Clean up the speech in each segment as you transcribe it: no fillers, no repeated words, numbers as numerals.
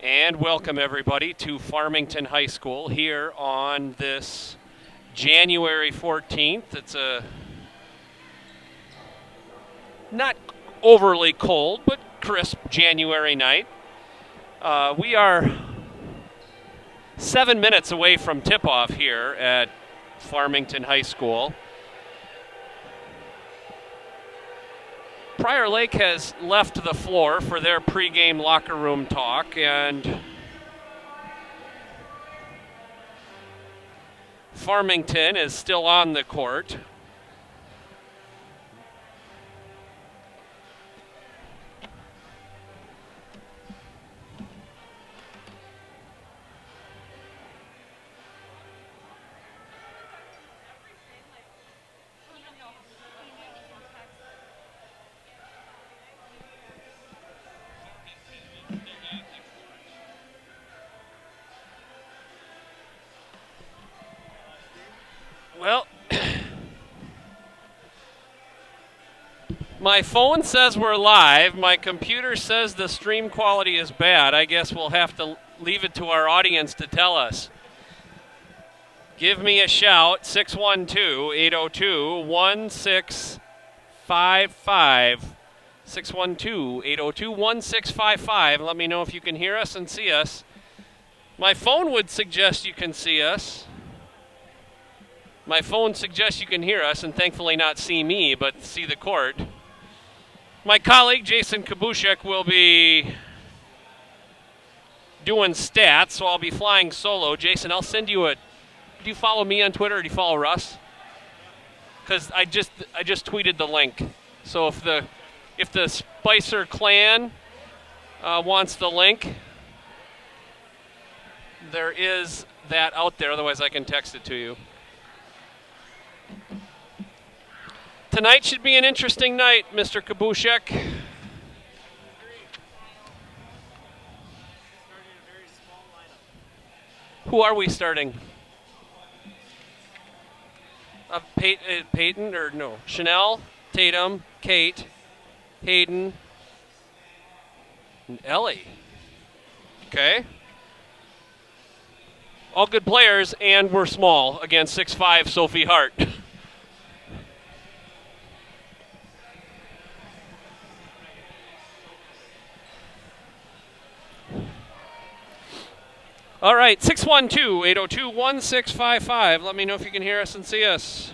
And welcome everybody to Farmington High School here on this January 14th. It's a not overly cold, but crisp January night. We are 7 minutes away from tip-off here at Farmington High School. Prior Lake has left the floor for their pregame locker room talk, and Farmington is still on the court. Well, my phone says we're live. My computer says the stream quality is bad. I guess we'll have to leave it to our audience to tell us. Give me a shout, 612-802-1655. 612-802-1655. Let me know if you can hear us and see us. My phone would suggest you can see us. My phone suggests you can hear us and thankfully not see me, but see the court. My colleague, Jason Kabushek, will be doing stats, so I'll be flying solo. Jason, I'll send you a... Do you follow me on Twitter or do you follow Russ? Because I just tweeted the link. So if the Spicer clan wants the link, there is that out there. Otherwise, I can text it to you. Tonight should be an interesting night, Mr. Kabushek. Who are we starting? Peyton, or no? Chanel, Tatum, Kate, Hayden, and Ellie. Okay. All good players, and we're small against 6'5" Sophie Hart. All right, 612-802-1655. Let me know if you can hear us and see us.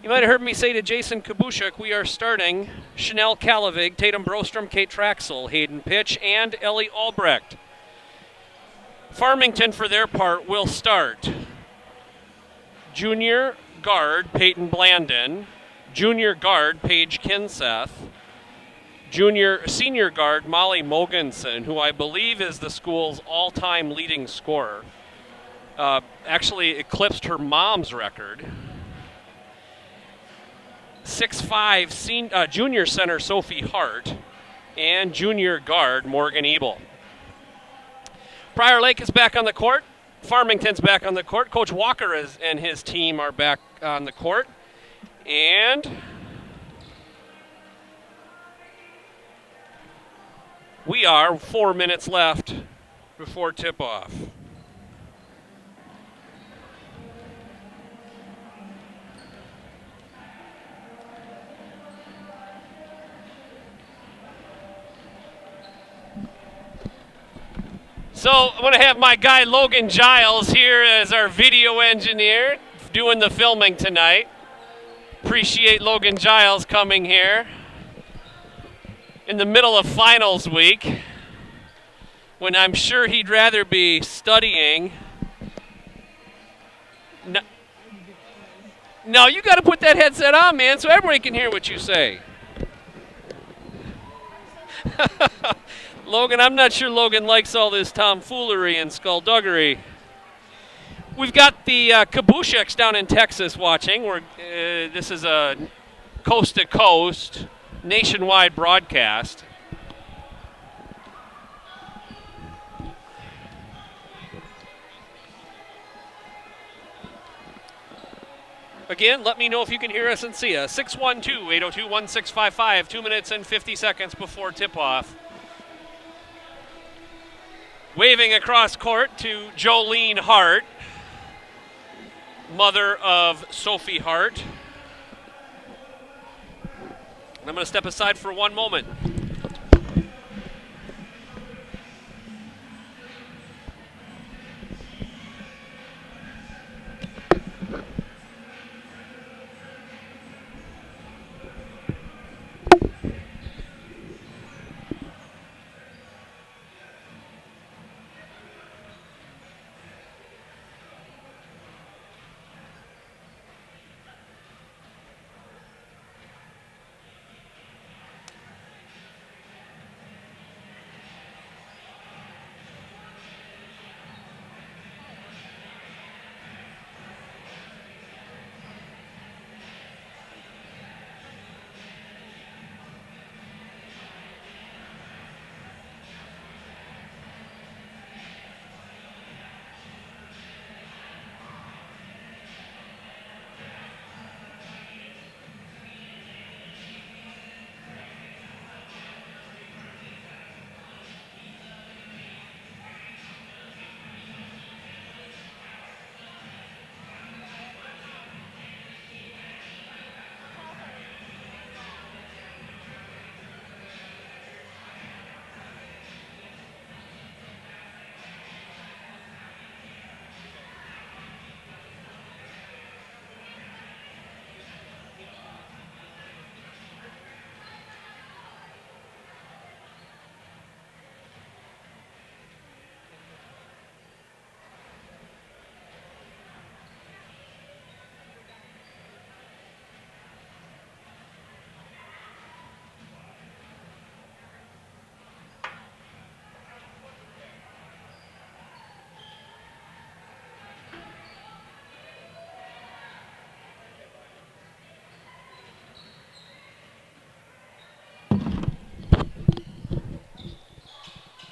You might have heard me say to Jason Kabushek, we are starting Chanel Kalavig, Tatum Brostrom, Kate Traxel, Hayden Pitch, and Ellie Albrecht. Farmington, for their part, will start junior guard Peyton Blandon, junior guard Paige Kinseth, senior guard Molly Mogensen, who I believe is the school's all-time leading scorer. Actually eclipsed her mom's record. 6'5" junior center Sophie Hart, and junior guard Morgan Ebel. Prior Lake is back on the court. Farmington's back on the court. Coach Walker and his team are back on the court. And we are 4 minutes left before tip-off. So I'm going to have my guy Logan Giles here as our video engineer doing the filming tonight. Appreciate Logan Giles coming here in the middle of finals week when I'm sure he'd rather be studying. No, you got to put that headset on, man, so everyone can hear what you say. Logan, I'm not sure Logan likes all this tomfoolery and skullduggery. We've got the Kabusheks down in Texas watching. This is a coast-to-coast, nationwide broadcast. Again, let me know if you can hear us and see us. 612-802-1655, 2 minutes and 50 seconds before tip-off. Waving across court to Jolene Hart, mother of Sophie Hart. And I'm going to step aside for one moment.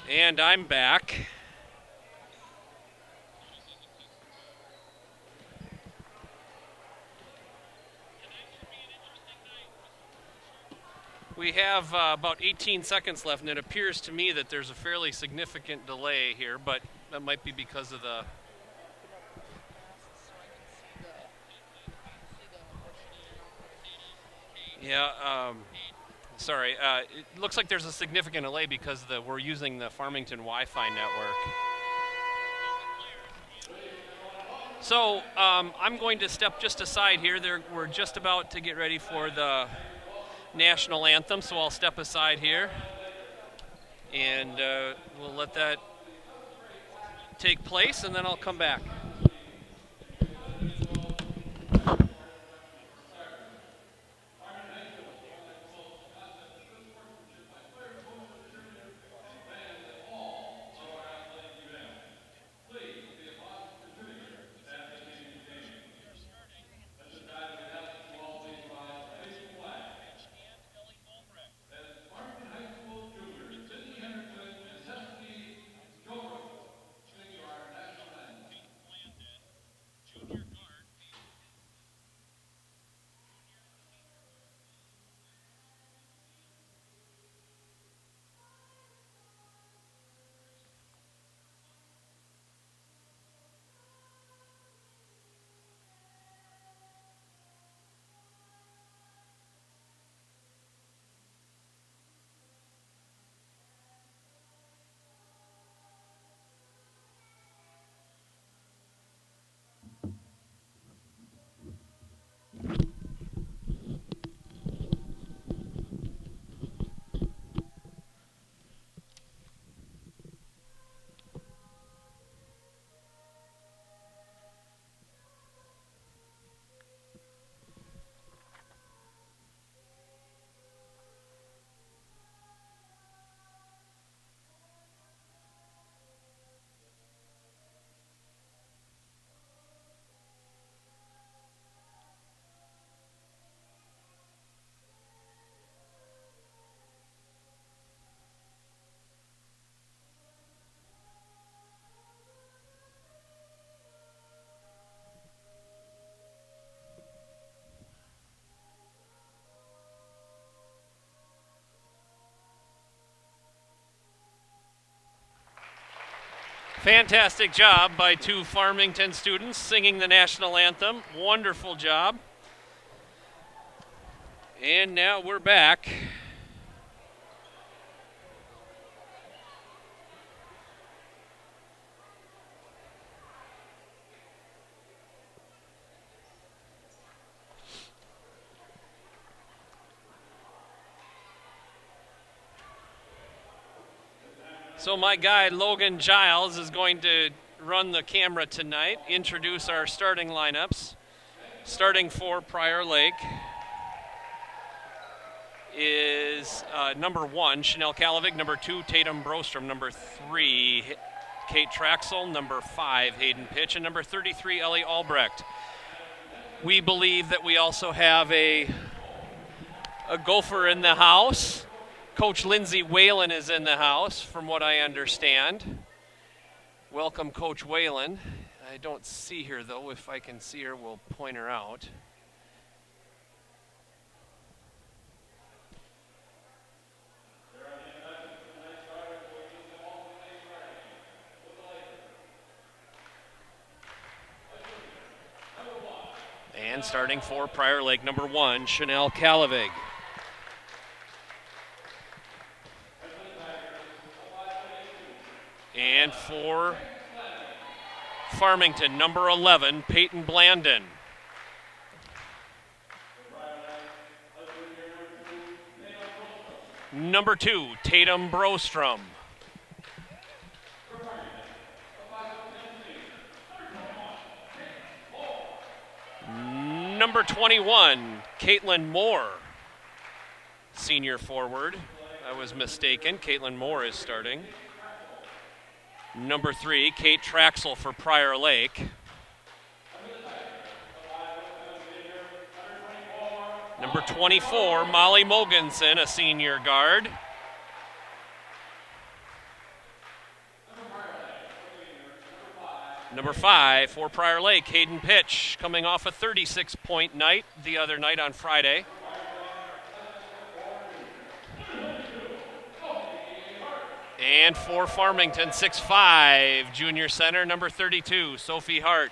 And I'm back. We have about 18 seconds left, and it appears to me that there's a fairly significant delay here, but that might be because of the... Yeah, sorry. It looks like there's a significant delay because we're using the Farmington Wi-Fi network. So I'm going to step just aside here. We're just about to get ready for the national anthem, so I'll step aside here, and we'll let that take place, and then I'll come back. Fantastic job by two Farmington students singing the national anthem. Wonderful job. And now we're back. So my guy, Logan Giles, is going to run the camera tonight, introduce our starting lineups. Starting for Prior Lake is number 1, Chanel Kalavig, number 2, Tatum Brostrom, number 3, Kate Traxel, number 5, Hayden Pitch, and number 33, Ellie Albrecht. We believe that we also have a Gopher in the house. Coach Lindsay Whalen is in the house, from what I understand. Welcome, Coach Whalen. I don't see her, though. If I can see her, we'll point her out. And starting for Prior Lake, number 1, Chanel Kalavig. And for Farmington, number 11, Peyton Blandon. Number 2, Tatum Brostrom. Number 21, Caitlin Moore, senior forward. I was mistaken. Caitlin Moore is starting. Number 3, Kate Traxel for Prior Lake. Number 24, Molly Mogensen, a senior guard. Number 5 for Prior Lake, Hayden Pitch, coming off a 36-point night the other night on Friday. And for Farmington, 6'5", junior center, number 32, Sophie Hart.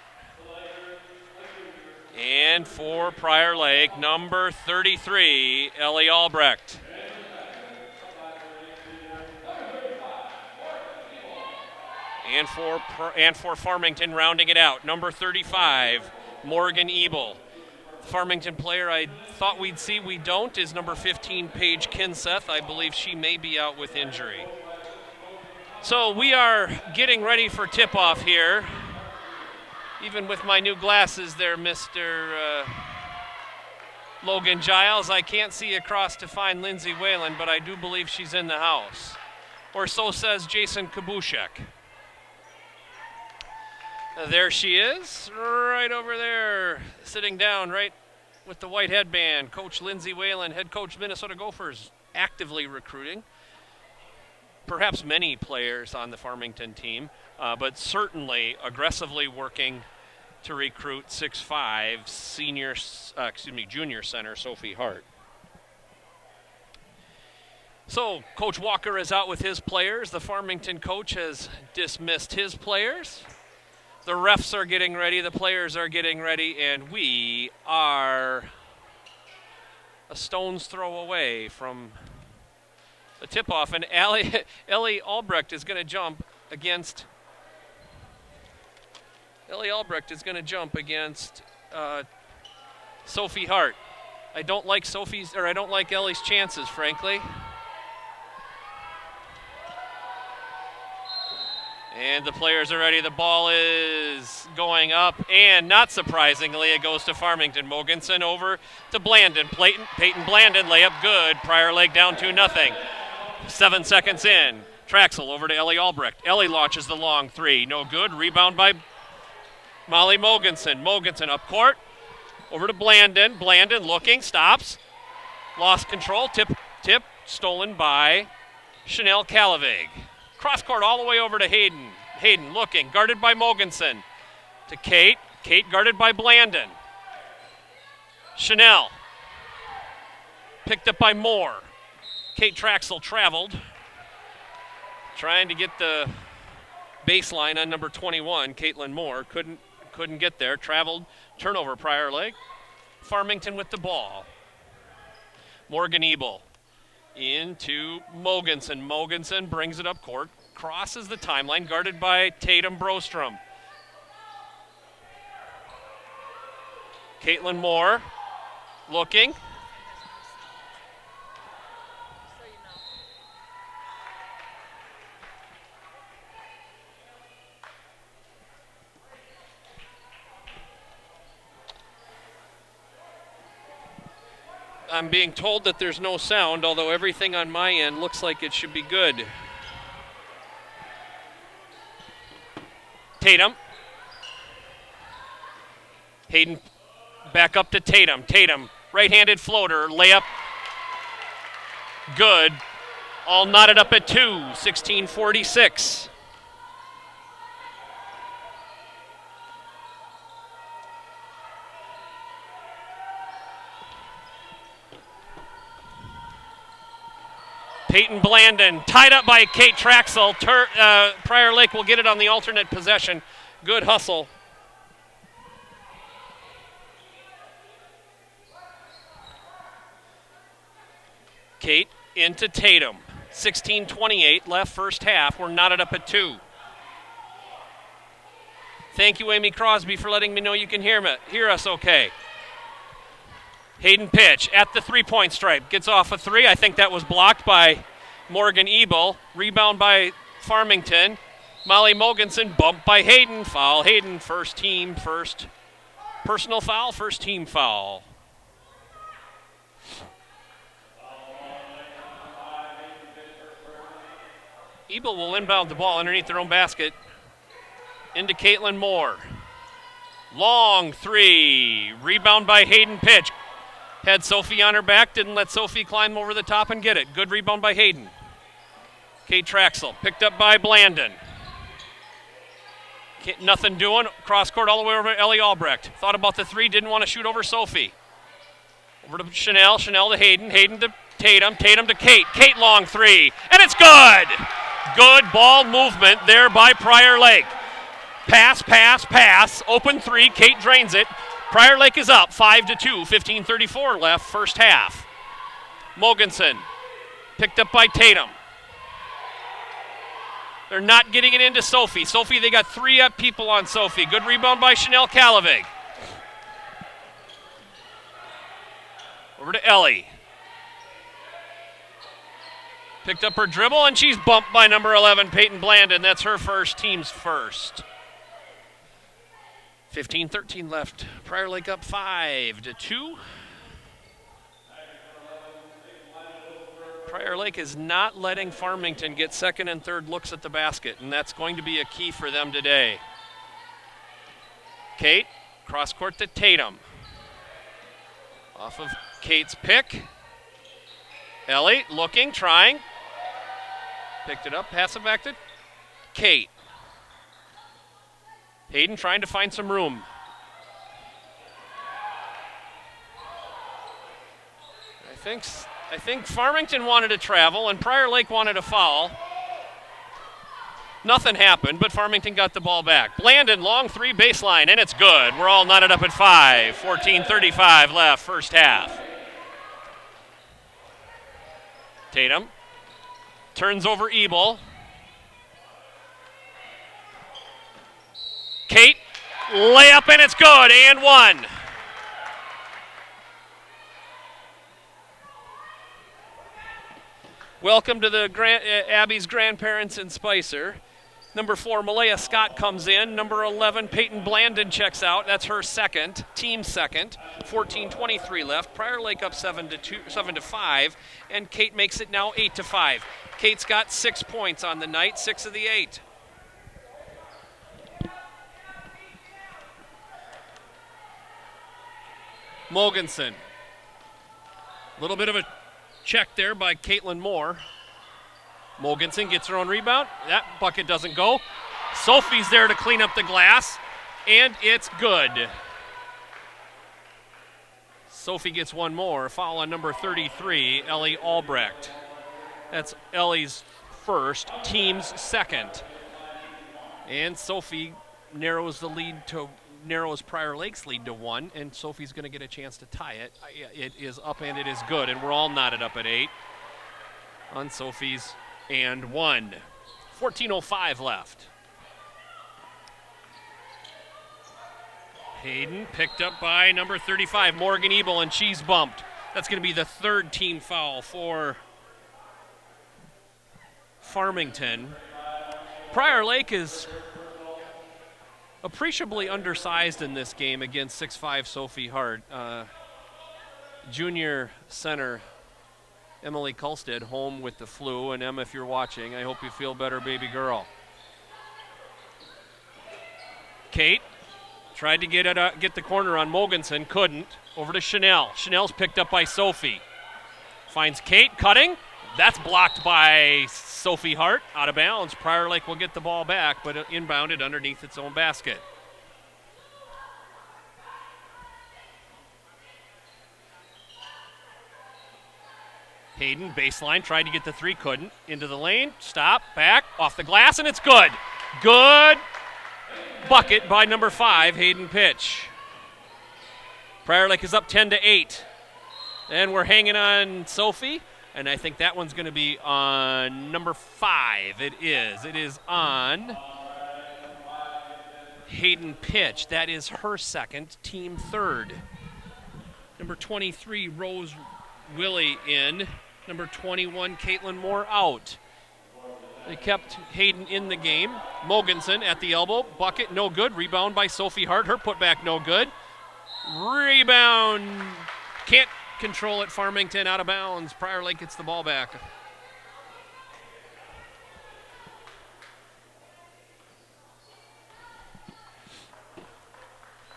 And for Prior Lake, number 33, Ellie Albrecht. And for Farmington, rounding it out, number 35, Morgan Ebel. Farmington player I thought we'd see, we don't, is number 15, Paige Kinseth. I believe she may be out with injury. So we are getting ready for tip-off here. Even with my new glasses there, Mr. Logan Giles, I can't see across to find Lindsay Whalen, but I do believe she's in the house. Or so says Jason Kabushek. There she is, right over there, sitting down right with the white headband. Coach Lindsay Whalen, head coach Minnesota Gophers, actively recruiting. Perhaps many players on the Farmington team, but certainly aggressively working to recruit 6'5" junior center Sophie Hart. So Coach Walker is out with his players. The Farmington coach has dismissed his players. The refs are getting ready, the players are getting ready, and we are a stone's throw away from the tip-off, and Ellie Albrecht is going to jump against Sophie Hart. I don't like Ellie's chances, frankly. And the players are ready. The ball is going up, and not surprisingly, it goes to Farmington. Mogensen over to Blandon. Peyton Blandon, layup good. Prior Lake down 2-0. 7 seconds in. Traxel over to Ellie Albrecht. Ellie launches the long 3. No good. Rebound by Molly Mogensen. Mogensen up court. Over to Blandon. Blandon looking. Stops. Lost control. Tip. Stolen by Chanel Kalavig. Cross court all the way over to Hayden. Hayden looking. Guarded by Mogensen. To Kate. Kate guarded by Blandon. Chanel. Picked up by Moore. Kate Traxel traveled. Trying to get the baseline on number 21, Caitlin Moore. Couldn't get there. Traveled, turnover, Prior Lake. Farmington with the ball. Morgan Ebel into Mogensen. Mogensen brings it up court, crosses the timeline, guarded by Tatum Brostrom. Caitlin Moore looking. I'm being told that there's no sound, although everything on my end looks like it should be good. Tatum. Hayden back up to Tatum. Tatum, right-handed floater, layup. Good. All knotted up at 2, 16:46. Peyton Blandon, tied up by Kate Traxel. Prior Lake will get it on the alternate possession. Good hustle. Kate into Tatum. 16:28 left first half. We're knotted up at 2. Thank you, Amy Crosby, for letting me know you can hear us okay. Hayden pitch at the three-point stripe. Gets off a 3. I think that was blocked by Morgan Ebel. Rebound by Farmington. Molly Mogensen bumped by Hayden. Foul Hayden. First personal foul, first team foul. Ebel will inbound the ball underneath their own basket into Caitlin Moore. Long 3. Rebound by Hayden pitch. Had Sophie on her back, didn't let Sophie climb over the top and get it. Good rebound by Hayden. Kate Traxel, picked up by Blandon. Nothing doing, cross court all the way over to Ellie Albrecht. Thought about the 3, didn't want to shoot over Sophie. Over to Chanel to Hayden, Hayden to Tatum, Tatum to Kate. Kate long 3, and it's good! Good ball movement there by Prior Lake. Pass, open 3, Kate drains it. Prior Lake is up 5-2, 15:34 left first half. Mogensen picked up by Tatum. They're not getting it into Sophie. Sophie, they got 3 up people on Sophie. Good rebound by Chanel Calavig. Over to Ellie. Picked up her dribble, and she's bumped by number 11, Peyton Blandon. That's her first, team's first. 15:13 left. Prior Lake up 5-2. Prior Lake is not letting Farmington get second and third looks at the basket, and that's going to be a key for them today. Kate, cross court to Tatum. Off of Kate's pick. Ellie looking, trying. Picked it up, pass it back to Kate. Hayden trying to find some room. I think Farmington wanted to travel and Prior Lake wanted a foul. Nothing happened, but Farmington got the ball back. Blandon, long 3 baseline, and it's good. We're all knotted up at 5. 14:35 left, first half. Tatum turns over Ebel. Kate, layup, and it's good, and 1. Welcome to the Abby's grandparents in Spicer. Number 4, Malaya Scott comes in. Number 11, Peyton Blandon checks out. That's her second, team second. 14:23 left. Prior Lake up 7-5, and Kate makes it now 8-5. Kate's got 6 points on the night, 6 of the 8. Mogensen. A little bit of a check there by Caitlin Moore. Mogensen gets her own rebound. That bucket doesn't go. Sophie's there to clean up the glass, and it's good. Sophie gets one more. Foul on number 33, Ellie Albrecht. That's Ellie's first, team's second. And Sophie narrows Prior Lake's lead to 1, and Sophie's going to get a chance to tie it. It is up and it is good, and we're all knotted up at 8 on Sophie's and 1. 14:05 left. Hayden picked up by number 35, Morgan Ebel, and she's bumped. That's going to be the 3rd team foul for Farmington. Prior Lake is appreciably undersized in this game against 6'5" Sophie Hart. Junior center Emily Kulstead home with the flu, and Emma, if you're watching, I hope you feel better, baby girl. Kate tried to get the corner on Mogensen, couldn't. Over to Chanel. Chanel's picked up by Sophie. Finds Kate, cutting. That's blocked by Sophie Hart, out of bounds. Prior Lake will get the ball back, but inbounded underneath its own basket. Hayden, baseline, tried to get the 3, couldn't. Into the lane, stop, back, off the glass, and it's good. Good bucket by number 5, Hayden Pitch. Prior Lake is up 10-8. And we're hanging on Sophie, and I think that one's going to be on number 5. It is. It is on Hayden Pitch. That is her 2nd, team 3rd. Number 23, Rose Willie in. Number 21, Caitlin Moore out. They kept Hayden in the game. Mogensen at the elbow. Bucket, no good. Rebound by Sophie Hart. Her putback, no good. Rebound. Can't control it. Farmington out of bounds. Prior Lake gets the ball back.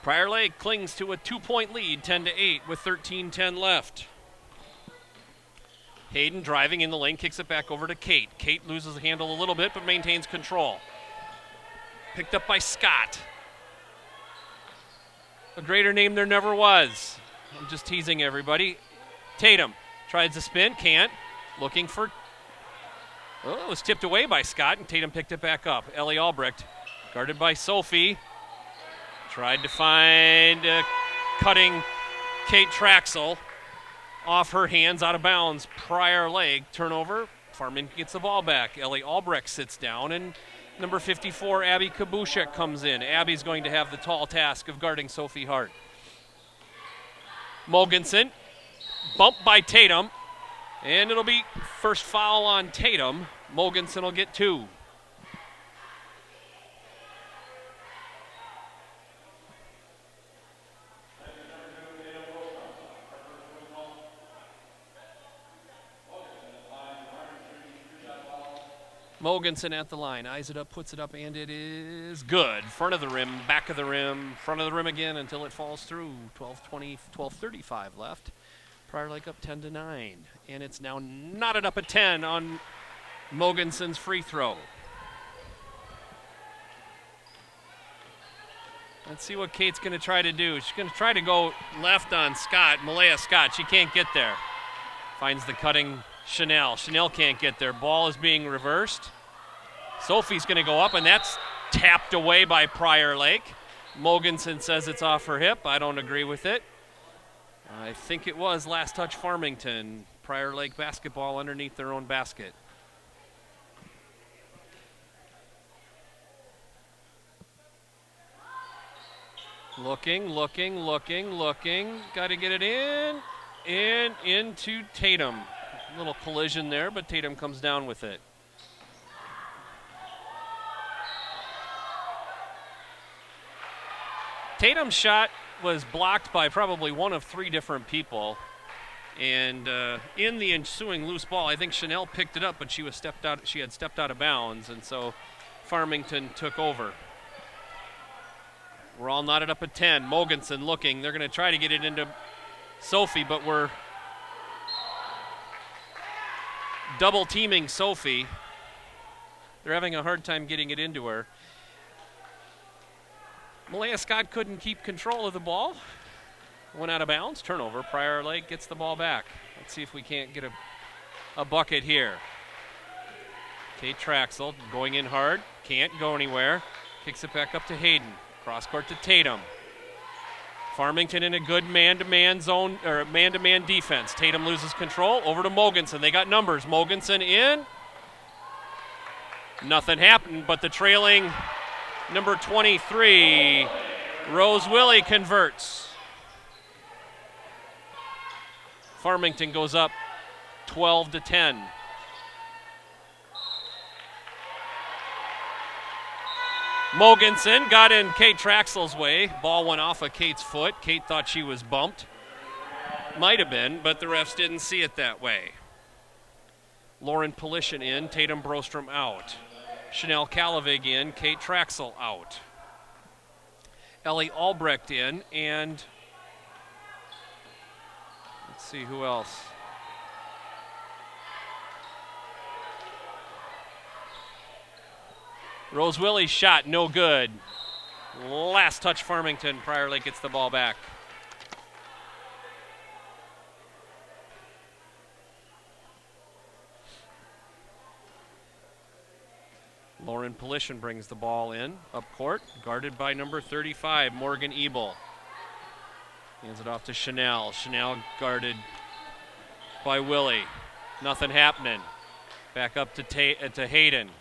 Prior Lake clings to a 2-point lead, 10-8 with 13:10 left. Hayden driving in the lane, kicks it back over to Kate. Kate loses the handle a little bit, but maintains control. Picked up by Scott. A greater name there never was. I'm just teasing everybody. Tatum tries to spin, can't. Looking for, it was tipped away by Scott, and Tatum picked it back up. Ellie Albrecht, guarded by Sophie. Tried to find cutting Kate Traxel. Off her hands, out of bounds. Prior Lake, turnover. Farmington gets the ball back. Ellie Albrecht sits down, and number 54, Abby Kabushek, comes in. Abby's going to have the tall task of guarding Sophie Hart. Mogensen, bumped by Tatum, and it'll be first foul on Tatum. Mogensen will get 2. Mogensen at the line, eyes it up, puts it up, and it is good. Front of the rim, back of the rim, front of the rim again until it falls through. 12:35 left. Prior Lake up 10-9, and it's now knotted up at 10 on Mogensen's free throw. Let's see what Kate's going to try to do. She's going to try to go left on Scott, Malaya Scott. She can't get there. Finds the cutting Chanel. Chanel can't get there. Ball is being reversed. Sophie's going to go up, and that's tapped away by Prior Lake. Mogensen says it's off her hip. I don't agree with it. I think it was last touch Farmington. Prior Lake basketball underneath their own basket. Looking. Got to get it in. And into Tatum. A little collision there, but Tatum comes down with it. Tatum's shot was blocked by probably one of 3 different people. And in the ensuing loose ball, I think Chanel picked it up, but she had stepped out of bounds, and so Farmington took over. We're all knotted up at 10. Mogensen looking. They're going to try to get it into Sophie, but we're double teaming Sophie. They're having a hard time getting it into her. Malaya Scott couldn't keep control of the ball. Went out of bounds. Turnover. Prior Lake gets the ball back. Let's see if we can't get a bucket here. Kate Traxel going in hard, can't go anywhere. Kicks it back up to Hayden. Cross court to Tatum. Farmington in a good man-to-man zone, or man-to-man defense. Tatum loses control, over to Mogensen. They got numbers. Mogensen in. Nothing happened, but the trailing number 23, Rose Willie, converts. Farmington goes up 12-10. Mogensen got in Kate Traxel's way. Ball went off of Kate's foot. Kate thought she was bumped. Might have been, but the refs didn't see it that way. Lauren Polishin in, Tatum Brostrom out. Chanel Calavig in, Kate Traxel out. Ellie Albrecht in, and let's see who else. Rose Willie's shot, no good. Last touch Farmington. Prior Lake gets the ball back. Lauren Polishin brings the ball in, up court, guarded by number 35, Morgan Ebel. Hands it off to Chanel. Chanel guarded by Willie. Nothing happening. Back up to Hayden.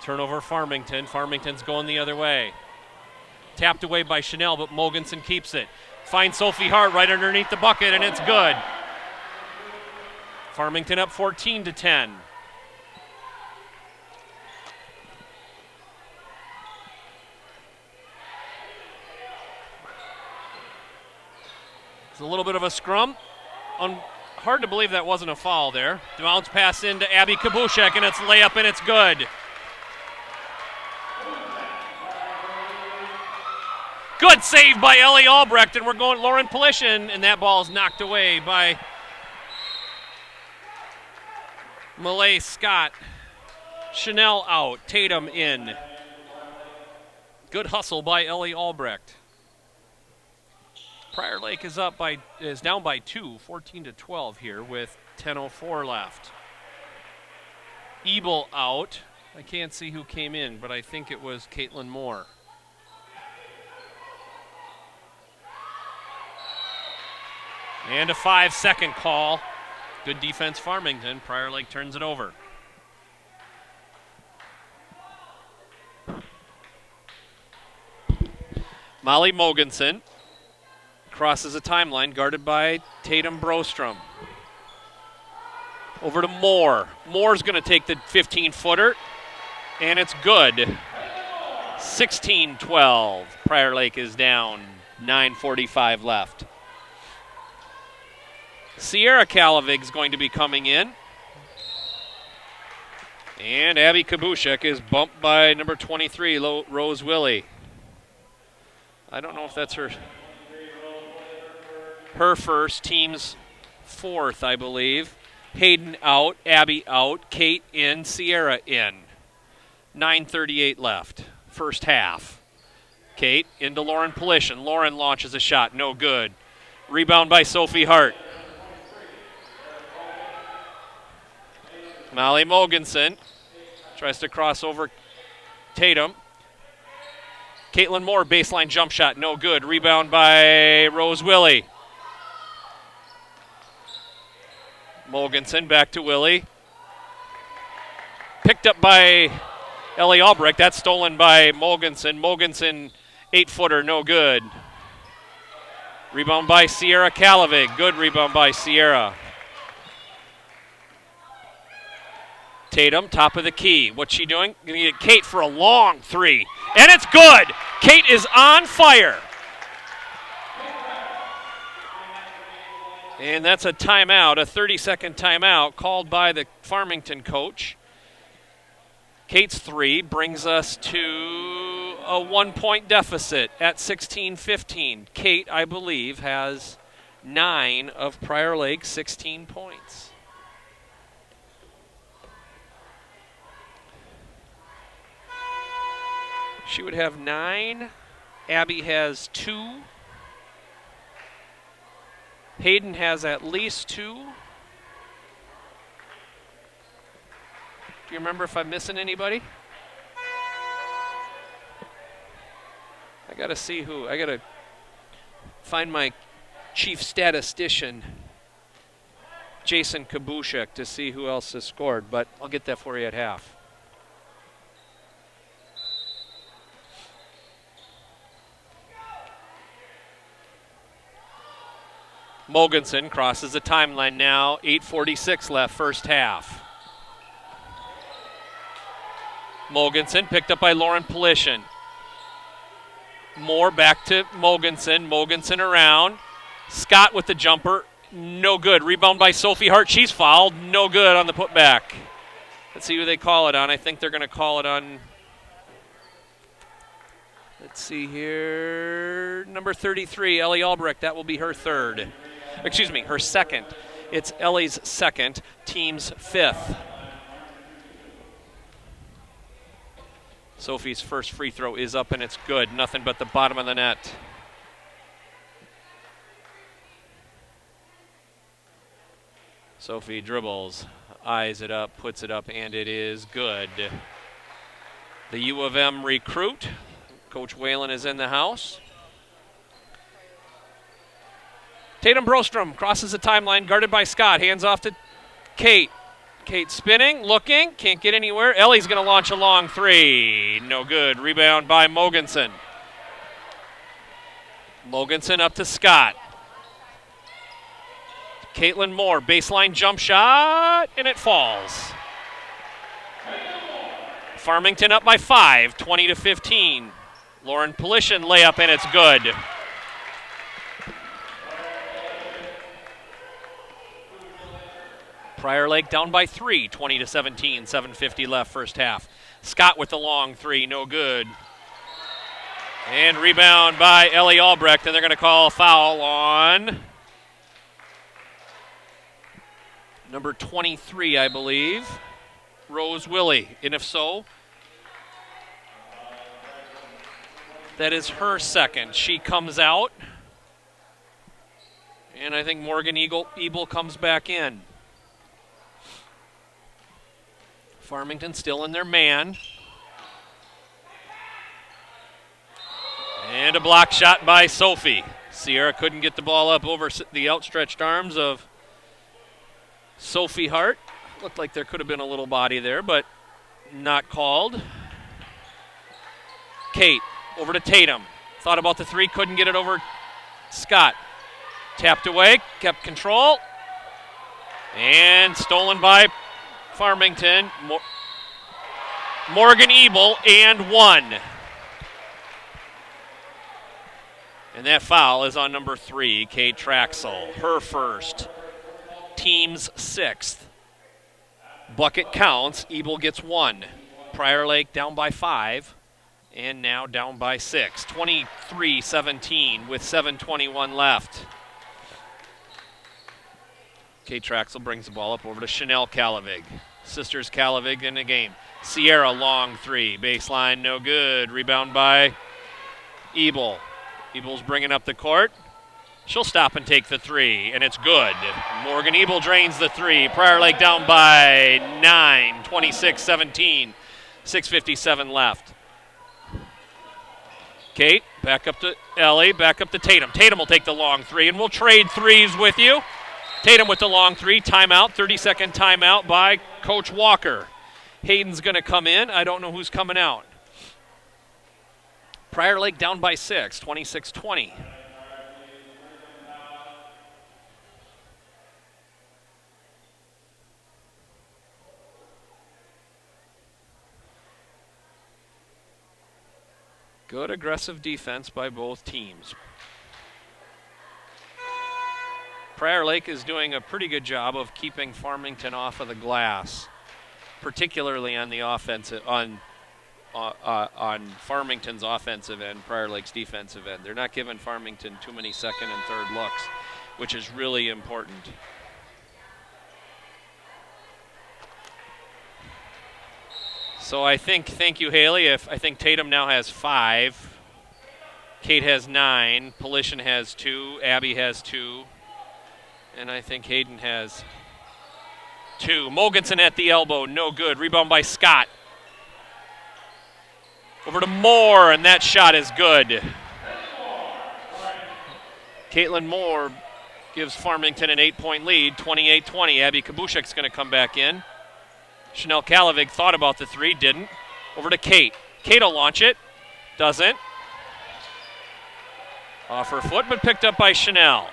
Turnover Farmington. Farmington's going the other way. Tapped away by Chanel, but Mogensen keeps it. Finds Sophie Hart right underneath the bucket, and it's good. Farmington up 14-10. It's a little bit of a scrum. Hard to believe that wasn't a foul there. Bounce pass into Abby Kabushek, and it's layup, and it's good. Good save by Ellie Albrecht, and we're going Lauren Polishin, and that ball is knocked away by Malay Scott. Chanel out, Tatum in. Good hustle by Ellie Albrecht. Prior Lake is down by 2, 14-12 here with 10:04 left. Ebel out. I can't see who came in, but I think it was Caitlin Moore. And a 5-second call. Good defense, Farmington. Prior Lake turns it over. Molly Mogensen crosses a timeline, guarded by Tatum Brostrom. Over to Moore. Moore's going to take the 15-footer, and it's good. 16-12. Prior Lake is down. 9:45 left. Sierra Calavig's going to be coming in. And Abby Kabushek is bumped by number 23, Rose Willie. I don't know if that's her first, team's fourth, I believe. Hayden out, Abby out, Kate in, Sierra in. 9:38 left, first half. Kate into Lauren Polishin. Lauren launches a shot, no good. Rebound by Sophie Hart. Molly Mogensen tries to cross over Tatum. Caitlin Moore, baseline jump shot, no good. Rebound by Rose Willie. Mogensen back to Willie. Picked up by Ellie Albrecht. That's stolen by Mogensen. Mogensen, 8-footer, no good. Rebound by Sierra Calavig. Good rebound by Sierra. Tatum, top of the key. What's she doing? Going to get Kate for a long three. And it's good. Kate is on fire. And that's a timeout, a 30-second timeout called by the Farmington coach. Kate's three brings us to a 1-point deficit at 16-15. Kate, I believe, has 9 of Prior Lake's 16 points. She would have 9. Abby has 2. Hayden has at least 2. Do you remember if I'm missing anybody? I got to see who. I got to find my chief statistician, Jason Kabushek, to see who else has scored, but I'll get that for you at half. Mogensen crosses the timeline now. 8:46 left, first half. Mogensen picked up by Lauren Polishin. Moore back to Mogensen. Mogensen around. Scott with the jumper. No good. Rebound by Sophie Hart. She's fouled. No good on the putback. Let's see who they call it on. I think they're going to call it on. Let's see here. Number 33, Ellie Albrecht. That will be her third. Excuse me, her second. It's Ellie's second, team's fifth. Sophie's first free throw is up and it's good. Nothing but the bottom of the net. Sophie dribbles, eyes it up, puts it up, and it is good. The U of M recruit, Coach Whalen, is in the house. Tatum Brostrom crosses the timeline, guarded by Scott. Hands off to Kate. Kate spinning, looking, can't get anywhere. Ellie's going to launch a long three. No good. Rebound by Mogensen. Mogensen up to Scott. Caitlin Moore, baseline jump shot, and it falls. Farmington up by 5, 20-15. Lauren Polishin layup, and it's good. Prior Lake down by 3, 20-17, 7:50 left, first half. Scott with the long three, no good. And rebound by Ellie Albrecht, and they're going to call a foul on number 23, I believe, Rose Willie. And if so, that is her second. She comes out, and I think Morgan Ebel comes back in. Farmington still in their man. And a block shot by Sophie. Sierra couldn't get the ball up over the outstretched arms of Sophie Hart. Looked like there could have been a little body there, but not called. Kate over to Tatum. Thought about the three, couldn't get it over Scott. Tapped away, kept control. And stolen by Farmington. Morgan Ebel, and one. And that foul is on number 3, Kate Traxel. Her first. Team's sixth. Bucket counts. Ebel gets 1. Prior Lake down by 5. And now down by 6. 23-17 with 7:21 left. Kate Traxel brings the ball up over to Chanel Calavig. Sisters Calavig in the game. Sierra long three. Baseline no good. Rebound by Ebel. Ebel's bringing up the court. She'll stop and take the three, and it's good. Morgan Ebel drains the three. Prior Lake down by 9. 26-17. 6:57 left. Kate, back up to Ellie, back up to Tatum. Tatum will take the long three, and we'll trade threes with you. Tatum with the long three, timeout, 30-second timeout by Coach Walker. Hayden's going to come in. I don't know who's coming out. Prior Lake down by 6, 26-20. Good aggressive defense by both teams. Prior Lake is doing a pretty good job of keeping Farmington off of the glass, particularly on the offensive on Farmington's offensive end, Prior Lake's defensive end. They're not giving Farmington too many second and third looks, which is really important. So I think, thank you, Haley. I think Tatum now has 5. Kate has 9. Polishin has 2. Abby has 2. And I think Hayden has 2. Mogensen at the elbow, no good. Rebound by Scott. Over to Moore, and that shot is good. Caitlin Moore gives Farmington an 8-point lead, 28-20. Abby Kabushek's going to come back in. Chanel Kalavig thought about the 3, didn't. Over to Kate. Kate will launch it. Doesn't. Off her foot, but picked up by Chanel.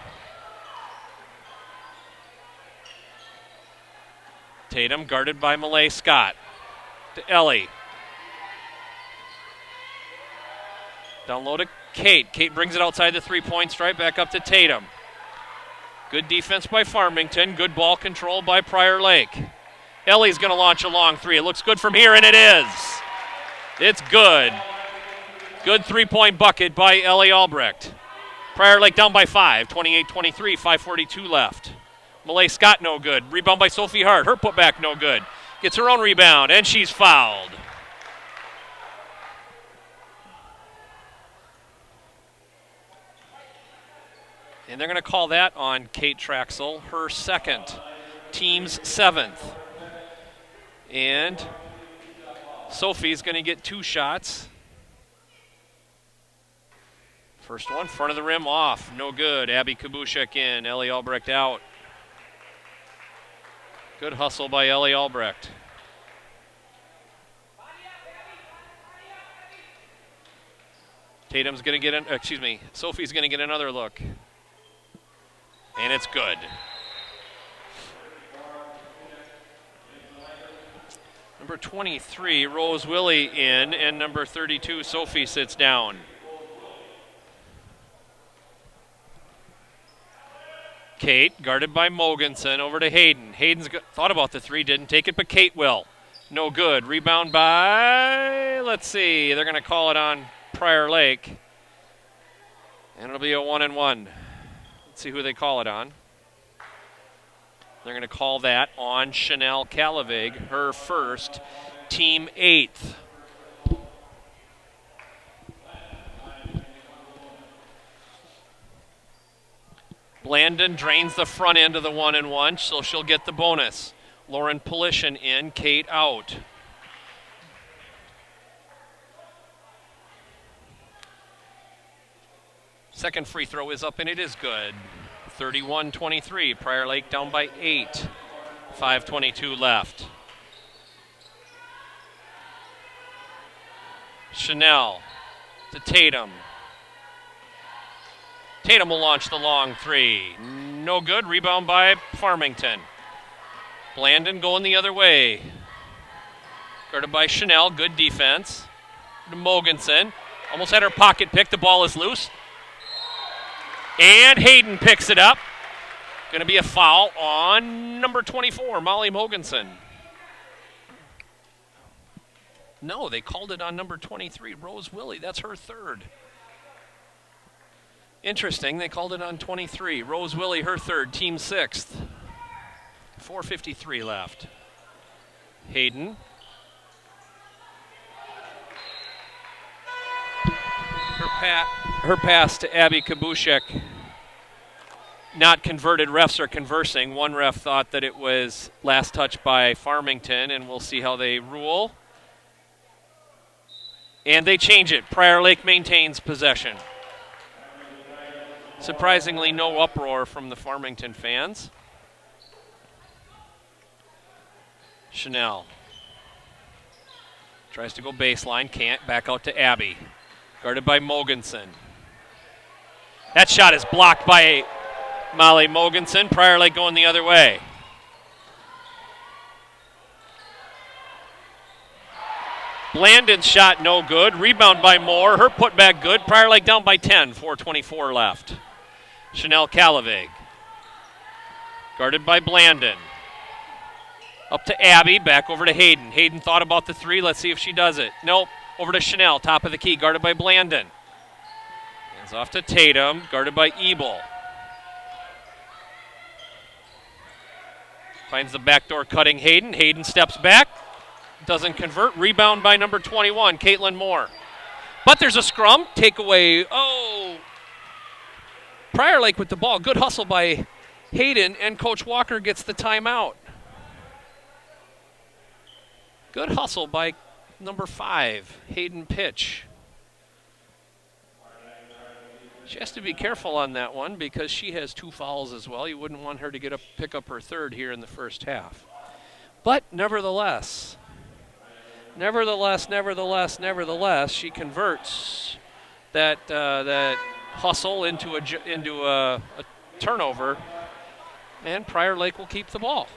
Tatum guarded by Malay Scott. To Ellie. Down low to Kate. Kate brings it outside the 3-point stripe, back up to Tatum. Good defense by Farmington. Good ball control by Prior Lake. Ellie's going to launch a long 3. It looks good from here, and it is. It's good. Good 3-point bucket by Ellie Albrecht. Prior Lake down by 5, 28-23, 5:42 left. Malay Scott no good. Rebound by Sophie Hart. Her putback no good. Gets her own rebound, and she's fouled. And they're going to call that on Kate Traxel, her second, team's 7th. And Sophie's going to get 2 shots. First one, front of the rim, off, no good. Abby Kabushek in, Ellie Albrecht out. Good hustle by Ellie Albrecht. Tatum's going to get Sophie's going to get another look. And it's good. Number 23, Rose Willie in, and number 32, Sophie sits down. Kate, guarded by Mogensen, over to Hayden. Hayden's thought about the 3, didn't take it, but Kate will. No good. Rebound by, let's see, they're going to call it on Prior Lake. And it'll be a 1-and-1. Let's see who they call it on. They're going to call that on Chanel Kalavig, her first, team 8th. Blandon drains the front end of the 1-and-1, so she'll get the bonus. Lauren Polishin in, Kate out. Second free throw is up, and it is good. 31-23, Prior Lake down by 8. 5:22 left. Chanel to Tatum. Tatum will launch the long 3. No good. Rebound by Farmington. Blandon going the other way. Guarded by Chanel. Good defense. To Mogensen. Almost had her pocket picked. The ball is loose. And Hayden picks it up. Going to be a foul on number 24, Molly Mogensen. No, they called it on number 23, Rose Willie. That's her 3rd. Interesting, they called it on 23. Rose Willie, her 3rd, team 6th. 4:53 left. Hayden. Her pass to Abby Kabushek. Not converted. Refs are conversing. One ref thought that it was last touch by Farmington, and we'll see how they rule. And they change it. Prior Lake maintains possession. Surprisingly, no uproar from the Farmington fans. Chanel tries to go baseline, can't. Back out to Abby. Guarded by Mogensen. That shot is blocked by Molly Mogensen. Prior Lake going the other way. Blandon's shot no good. Rebound by Moore. Her putback good. Prior Lake down by 10. 4:24 left. Chanel Kalavig. Guarded by Blandon. Up to Abby. Back over to Hayden. Hayden thought about the 3. Let's see if she does it. Nope. Over to Chanel. Top of the key. Guarded by Blandon. Hands off to Tatum. Guarded by Ebel. Finds the backdoor cutting Hayden. Hayden steps back. Doesn't convert. Rebound by number 21, Caitlin Moore. But there's a scrum. Takeaway. Oh. Prior Lake with the ball. Good hustle by Hayden, and Coach Walker gets the timeout. Good hustle by number 5, Hayden pitch. She has to be careful on that one because she has 2 fouls as well. You wouldn't want her to pick up her 3rd here in the first half. But nevertheless, she converts that hustle into a turnover, and Prior Lake will keep the ball.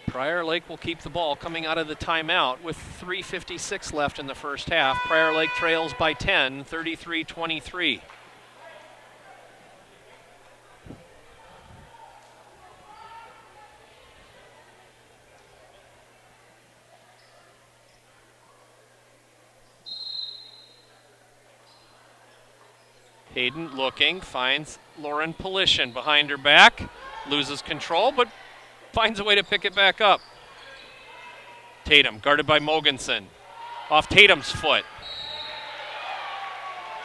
Prior Lake will keep the ball coming out of the timeout with 3:56 left in the first half. Prior Lake trails by 10, 33-23. Hayden looking, finds Lauren Polishin behind her back, loses control, but finds a way to pick it back up. Tatum, guarded by Mogensen, off Tatum's foot.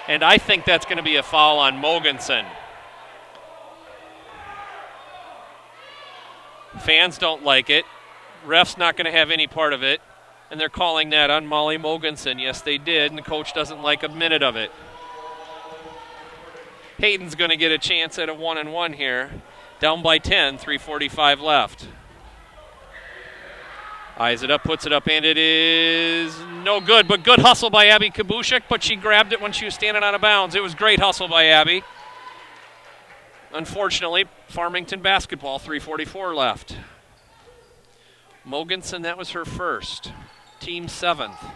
And I think that's going to be a foul on Mogensen. Fans don't like it. Ref's not going to have any part of it. And they're calling that on Molly Mogensen. Yes, they did, and the coach doesn't like a minute of it. Hayden's going to get a chance at a 1-and-1 here. Down by 10, 3:45 left. Eyes it up, puts it up, and it is no good. But good hustle by Abby Kabushek, but she grabbed it when she was standing out of bounds. It was great hustle by Abby. Unfortunately, Farmington basketball, 3:44 left. Mogensen, that was her first. Team 7th.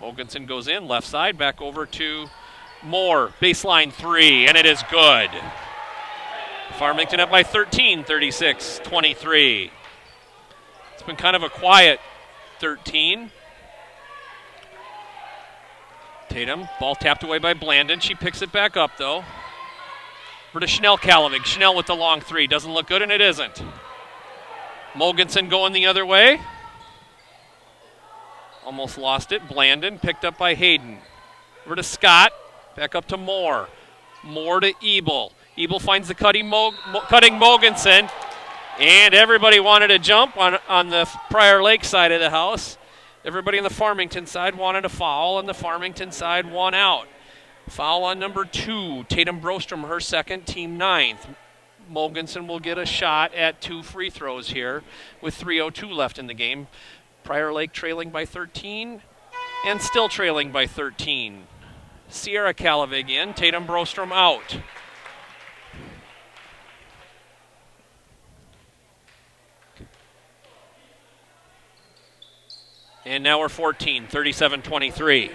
Mogensen goes in, left side, back over to Moore. Baseline 3, and it is good. Farmington up by 13, 36-23. It's been kind of a quiet 13. Tatum, ball tapped away by Blandon. She picks it back up, though. Over to Chanel Calavig. Chanel with the long 3. Doesn't look good, and it isn't. Mogensen going the other way. Almost lost it. Blandon picked up by Hayden. Over to Scott. Back up to Moore. Moore to Ebel. Ebel finds the cutting Mogensen. And everybody wanted to jump on the Prior Lake side of the house. Everybody on the Farmington side wanted a foul, and the Farmington side won out. Foul on number 2. Tatum Brostrom, her second, team 9th. Mogensen will get a shot at 2 free throws here with 3:02 left in the game. Prior Lake trailing by 13 and still trailing by 13. Sierra Calavig in, Tatum Brostrom out. And now we're 14, 37-23.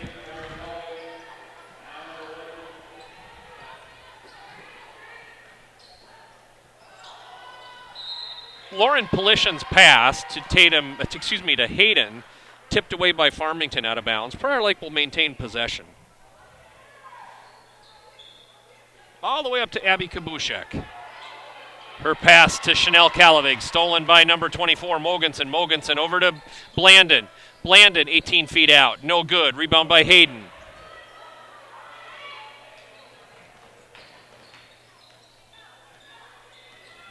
Lauren Polishin's pass to Hayden, tipped away by Farmington out of bounds. Prior Lake will maintain possession. All the way up to Abby Kabushek. Her pass to Chanel Calavig, stolen by number 24, Mogensen. Mogensen over to Blandon. Blandon, 18 feet out. No good. Rebound by Hayden.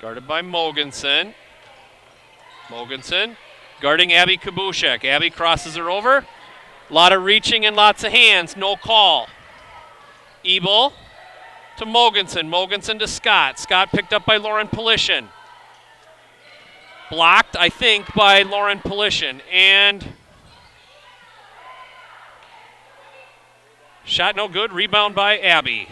Guarded by Mogensen. Mogensen guarding Abby Kabushek. Abby crosses her over. A lot of reaching and lots of hands. No call. Ebel to Mogensen. Mogensen to Scott. Scott picked up by Lauren Polishin. Blocked, I think, by Lauren Polishin. And shot no good. Rebound by Abby.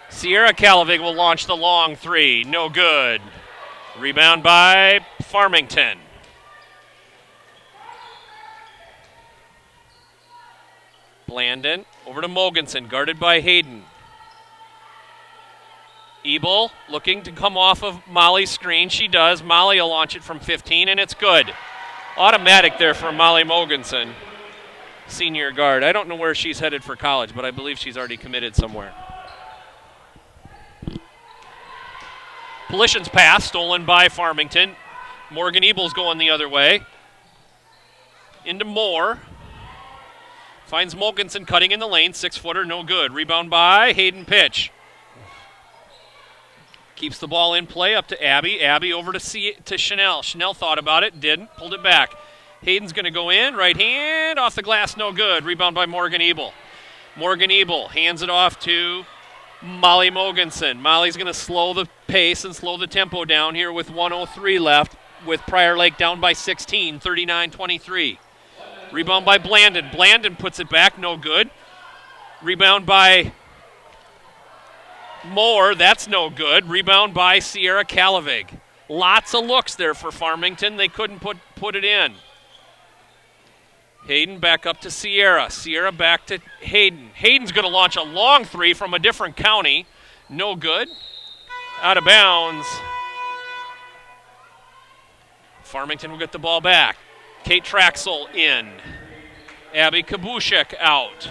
Sierra Calavig will launch the long 3. No good. Rebound by Farmington. Blandon over to Mogensen, guarded by Hayden. Ebel looking to come off of Molly's screen. She does. Molly will launch it from 15, and it's good. Automatic there for Molly Mogensen, senior guard. I don't know where she's headed for college, but I believe she's already committed somewhere. Polishin's pass, stolen by Farmington. Morgan Ebel's going the other way. Into Moore. Finds Mogensen cutting in the lane. 6-footer, no good. Rebound by Hayden pitch. Keeps the ball in play up to Abby. Abby over to Chanel. Chanel thought about it, didn't, pulled it back. Hayden's going to go in, right hand, off the glass, no good. Rebound by Morgan Ebel. Morgan Ebel hands it off to Molly Mogensen. Molly's going to slow the pace and slow the tempo down here with 1:03 left, with Prior Lake down by 16, 39-23. Rebound by Blandon. Blandon puts it back, no good. Rebound by Moore, that's no good. Rebound by Sierra Calavig. Lots of looks there for Farmington. They couldn't put it in. Hayden back up to Sierra. Sierra back to Hayden. Hayden's going to launch a long three from a different county. No good. Out of bounds. Farmington will get the ball back. Kate Traxel in. Abby Kabushek out.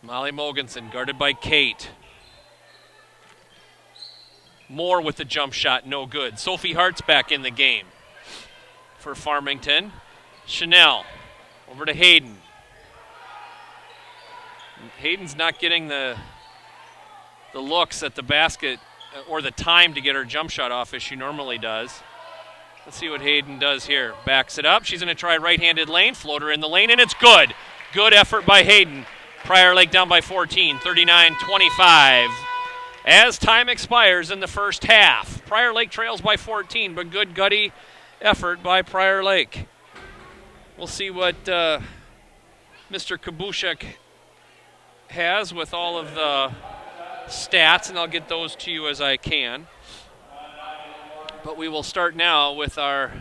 Molly Mogensen guarded by Kate. Moore with the jump shot, no good. Sophie Hart's back in the game for Farmington. Chanel over to Hayden. Hayden's not getting the looks at the basket or the time to get her jump shot off as she normally does. Let's see what Hayden does here. Backs it up. She's going to try right-handed lane, floater in the lane, and it's good. Good effort by Hayden. Prior Lake down by 14, 39-25. As time expires in the first half, Prior Lake trails by 14, but good gutty effort by Prior Lake. We'll see what Mr. Kabushek has with all of the stats, and I'll get those to you as I can. But we will start now with our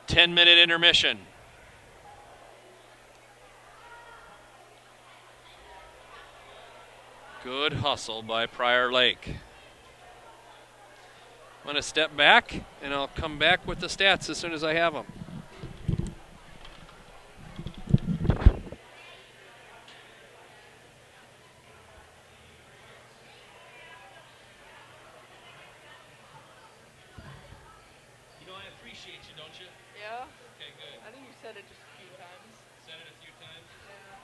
10-minute intermission. Good hustle by Prior Lake. I'm going to step back, and I'll come back with the stats as soon as I have them. You know, I appreciate you, don't you? Yeah. Okay, good. I think you said it just a few times. Said it a few times? Yeah.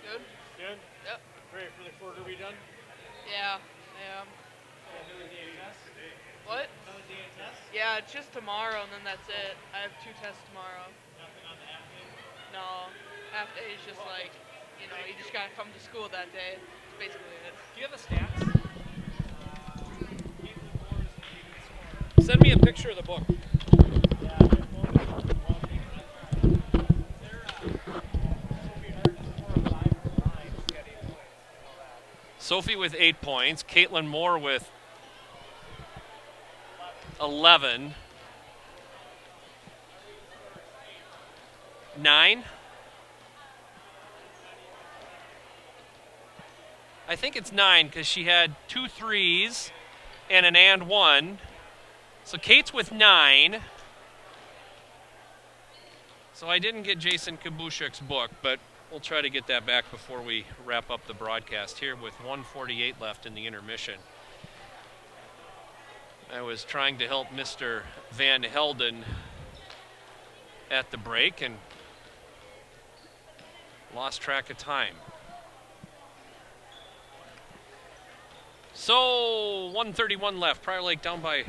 Good? Good? Yep. Ready for the quarter to be done? Yeah, I am. Another day of tests? What? Another day of tests? Yeah, it's just tomorrow and then that's it. I have 2 tests tomorrow. Nothing on the half day? No, half day is just like, you know, you just gotta come to school that day. That's basically it. Do you have the stats? Send me a picture of the book. Sophie with 8 points. Caitlin Moore with 11. 9. I think it's 9 because she had 2 threes and an and 1. So Kate's with 9. So I didn't get Jason Kabushek's book, but we'll try to get that back before we wrap up the broadcast here with 1:48 left in the intermission. I was trying to help Mr. Van Helden at the break and lost track of time. So 1:31 left. Prior Lake down by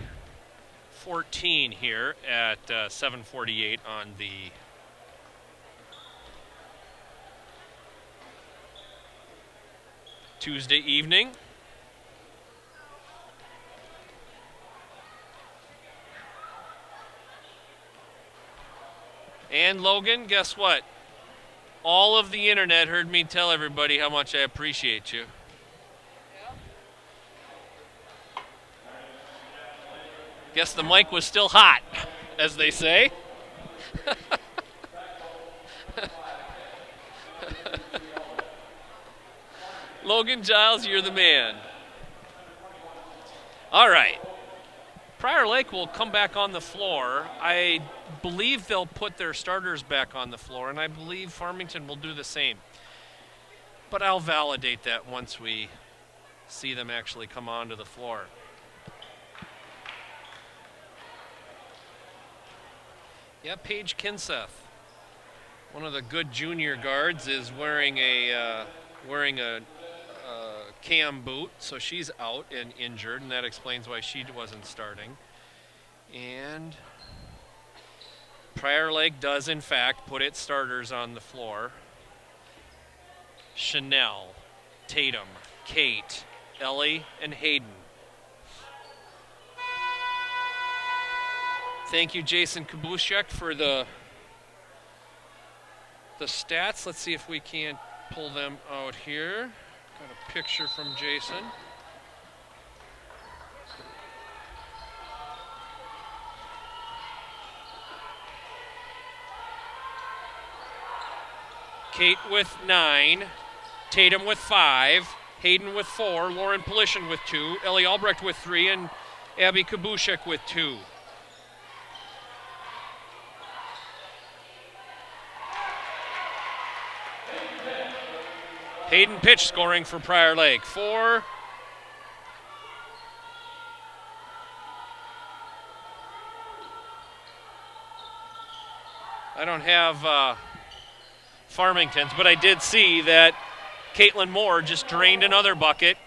14 here at 7:48 on the Tuesday evening. And Logan, guess what? All of the internet heard me tell everybody how much I appreciate you. Guess the mic was still hot, as they say. Logan Giles, you're the man. All right. Prior Lake will come back on the floor. I believe they'll put their starters back on the floor, and I believe Farmington will do the same. But I'll validate that once we see them actually come onto the floor. Yeah, Paige Kinseth, one of the good junior guards, is wearing a cam boot, so she's out and injured, and that explains why she wasn't starting. And Prior Lake does, in fact, put its starters on the floor. Chanel, Tatum, Kate, Ellie, and Hayden. Thank you, Jason Kabushek, for the stats. Let's see if we can't pull them out here. Got a picture from Jason. Kate with 9, Tatum with 5, Hayden with 4, Lauren Polishin with 2, Ellie Albrecht with 3, and Abby Kabushek with 2. Hayden pitch scoring for Prior Lake. 4. I don't have Farmington's, but I did see that Caitlin Moore just drained another bucket.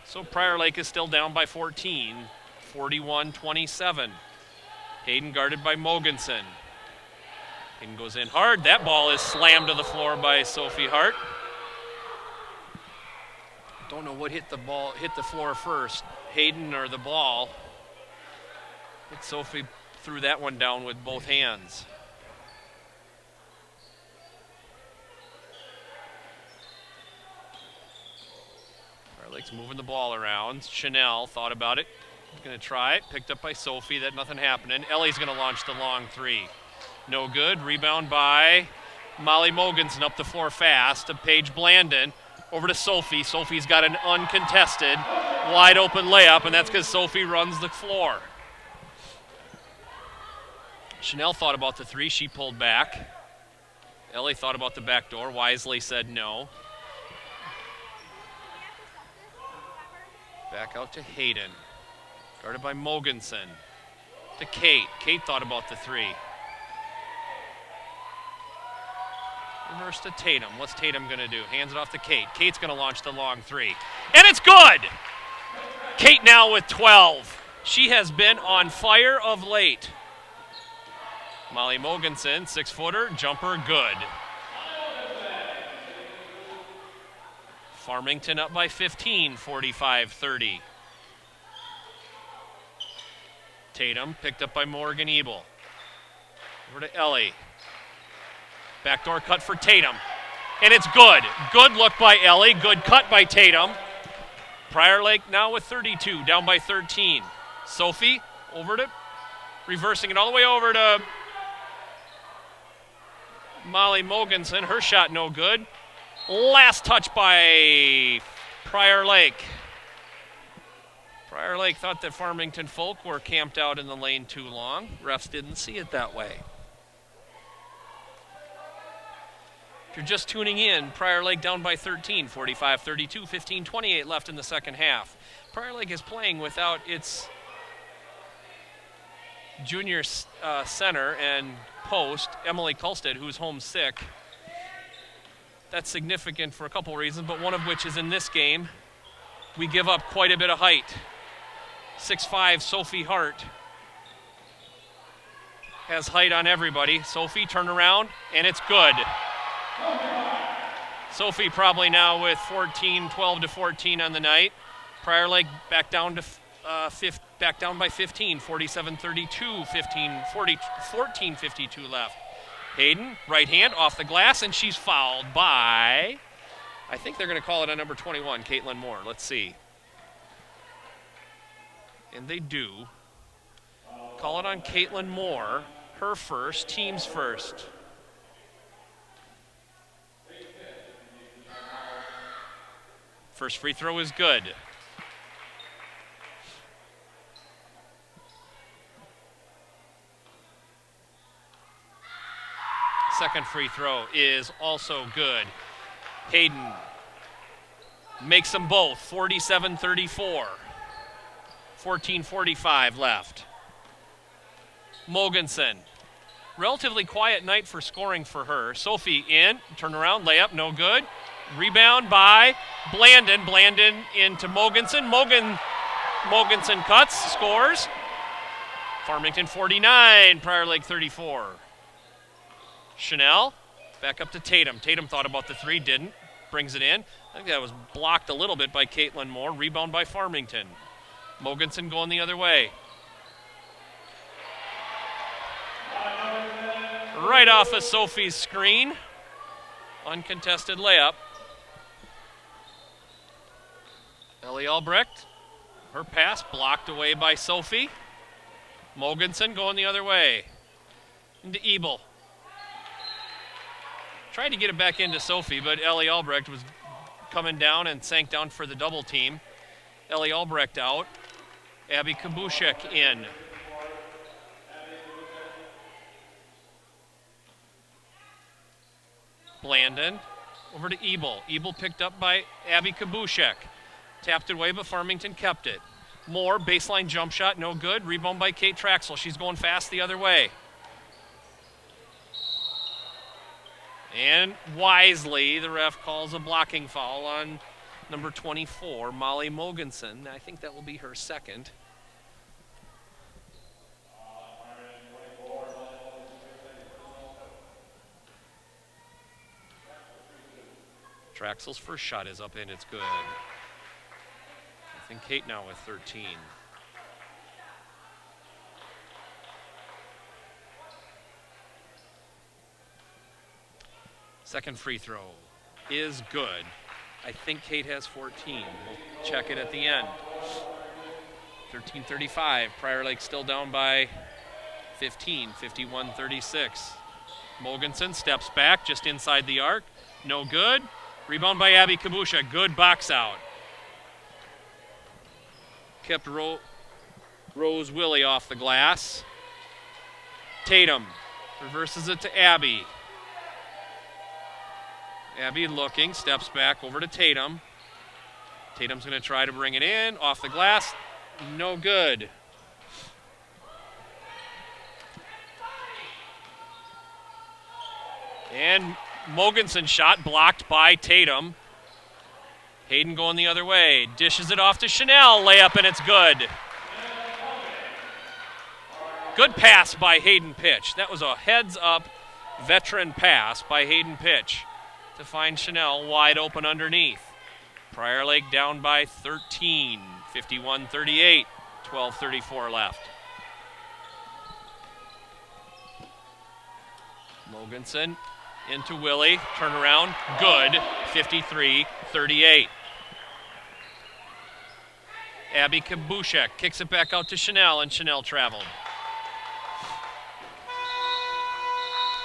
So Prior Lake is still down by 14, 41-27. Hayden guarded by Mogensen. Hayden goes in hard. That ball is slammed to the floor by Sophie Hart. Don't know what hit the floor first, Hayden or the ball. But Sophie threw that one down with both hands. Prior Lake's moving the ball around. Chanel thought about it. Gonna try it. Picked up by Sophie. That nothing happening. Ellie's gonna launch the long 3. No good. Rebound by Molly Mogensen up the floor fast to Paige Blandon. Over to Sophie. Sophie's got an uncontested, wide open layup, and that's because Sophie runs the floor. Chanel thought about the 3. She pulled back. Ellie thought about the back door. Wisely said no. Back out to Hayden. Guarded by Mogensen. To Kate. Kate thought about the 3. Reverse to Tatum. What's Tatum going to do? Hands it off to Kate. Kate's going to launch the long three. And it's good! Kate now with 12. She has been on fire of late. Molly Mogensen, 6-footer, jumper, good. Farmington up by 15, 45-30. Tatum picked up by Morgan Ebel. Over to Ellie. Backdoor cut for Tatum. And it's good. Good look by Ellie. Good cut by Tatum. Prior Lake now with 32, down by 13. Sophie over to, reversing it all the way over to Molly Mogensen. Her shot no good. Last touch by Prior Lake. Prior Lake thought that Farmington folk were camped out in the lane too long. Refs didn't see it that way. If you're just tuning in, Prior Lake down by 13, 45-32, 15-28 left in the second half. Prior Lake is playing without its junior center and post, Emily Kulstead, who's homesick. That's significant for a couple reasons, but one of which is in this game, we give up quite a bit of height. 6'5", Sophie Hart has height on everybody. Sophie, turn around, and it's good. Sophie probably now with 12-14 on the night. Prior Lake back down to back down by 15, 47-32, 14-52 left. Hayden, right hand off the glass, and she's fouled by, I think they're going to call it on number 21, Caitlin Moore. Let's see. And they do. Call it on Caitlin Moore, her first, team's first. First free throw is good. Second free throw is also good. Hayden makes them both, 47-34. 14:45 left. Mogensen, relatively quiet night for scoring for her. Sophie in, turn around, layup, no good. Rebound by Blandon. Blandon into Mogensen. Mogensen cuts, scores. Farmington 49, Prior Lake 34. Chanel, back up to Tatum. Tatum thought about the three, didn't. Brings it in. I think that was blocked a little bit by Caitlin Moore. Rebound by Farmington. Mogensen going the other way. Right off of Sophie's screen. Uncontested layup. Ellie Albrecht, her pass blocked away by Sophie. Mogensen going the other way. Into Ebel. Tried to get it back into Sophie, but Ellie Albrecht was coming down and sank down for the double team. Ellie Albrecht out. Abby Kabushek in. Blandon over to Ebel. Ebel picked up by Abby Kabushek. Tapped it away, but Farmington kept it. Moore, baseline jump shot, no good. Rebound by Kate Traxel. She's going fast the other way. And wisely, the ref calls a blocking foul on number 24, Molly Mogensen. I think that will be her second. Traxel's first shot is up and it's good. I think Kate now with 13. Second free throw is good. I think Kate has 14. We'll check it at the end. 13:35. Prior Lake still down by 15, 51-36. Mogensen steps back just inside the arc. No good. Rebound by Abby Kabusha. Good box out. Kept Rose Willie off the glass. Tatum reverses it to Abby. Abby looking, steps back over to Tatum. Tatum's going to try to bring it in, off the glass, no good. And Mogensen shot blocked by Tatum. Hayden going the other way. Dishes it off to Chanel. Layup, and it's good. Good pass by Hayden Pitch. That was a heads-up veteran pass by Hayden Pitch to find Chanel wide open underneath. Prior Lake down by 13, 51-38, 12:34 left. Mogensen into Willie, turnaround, good, 53-38. Abby Kabushek kicks it back out to Chanel, and Chanel traveled.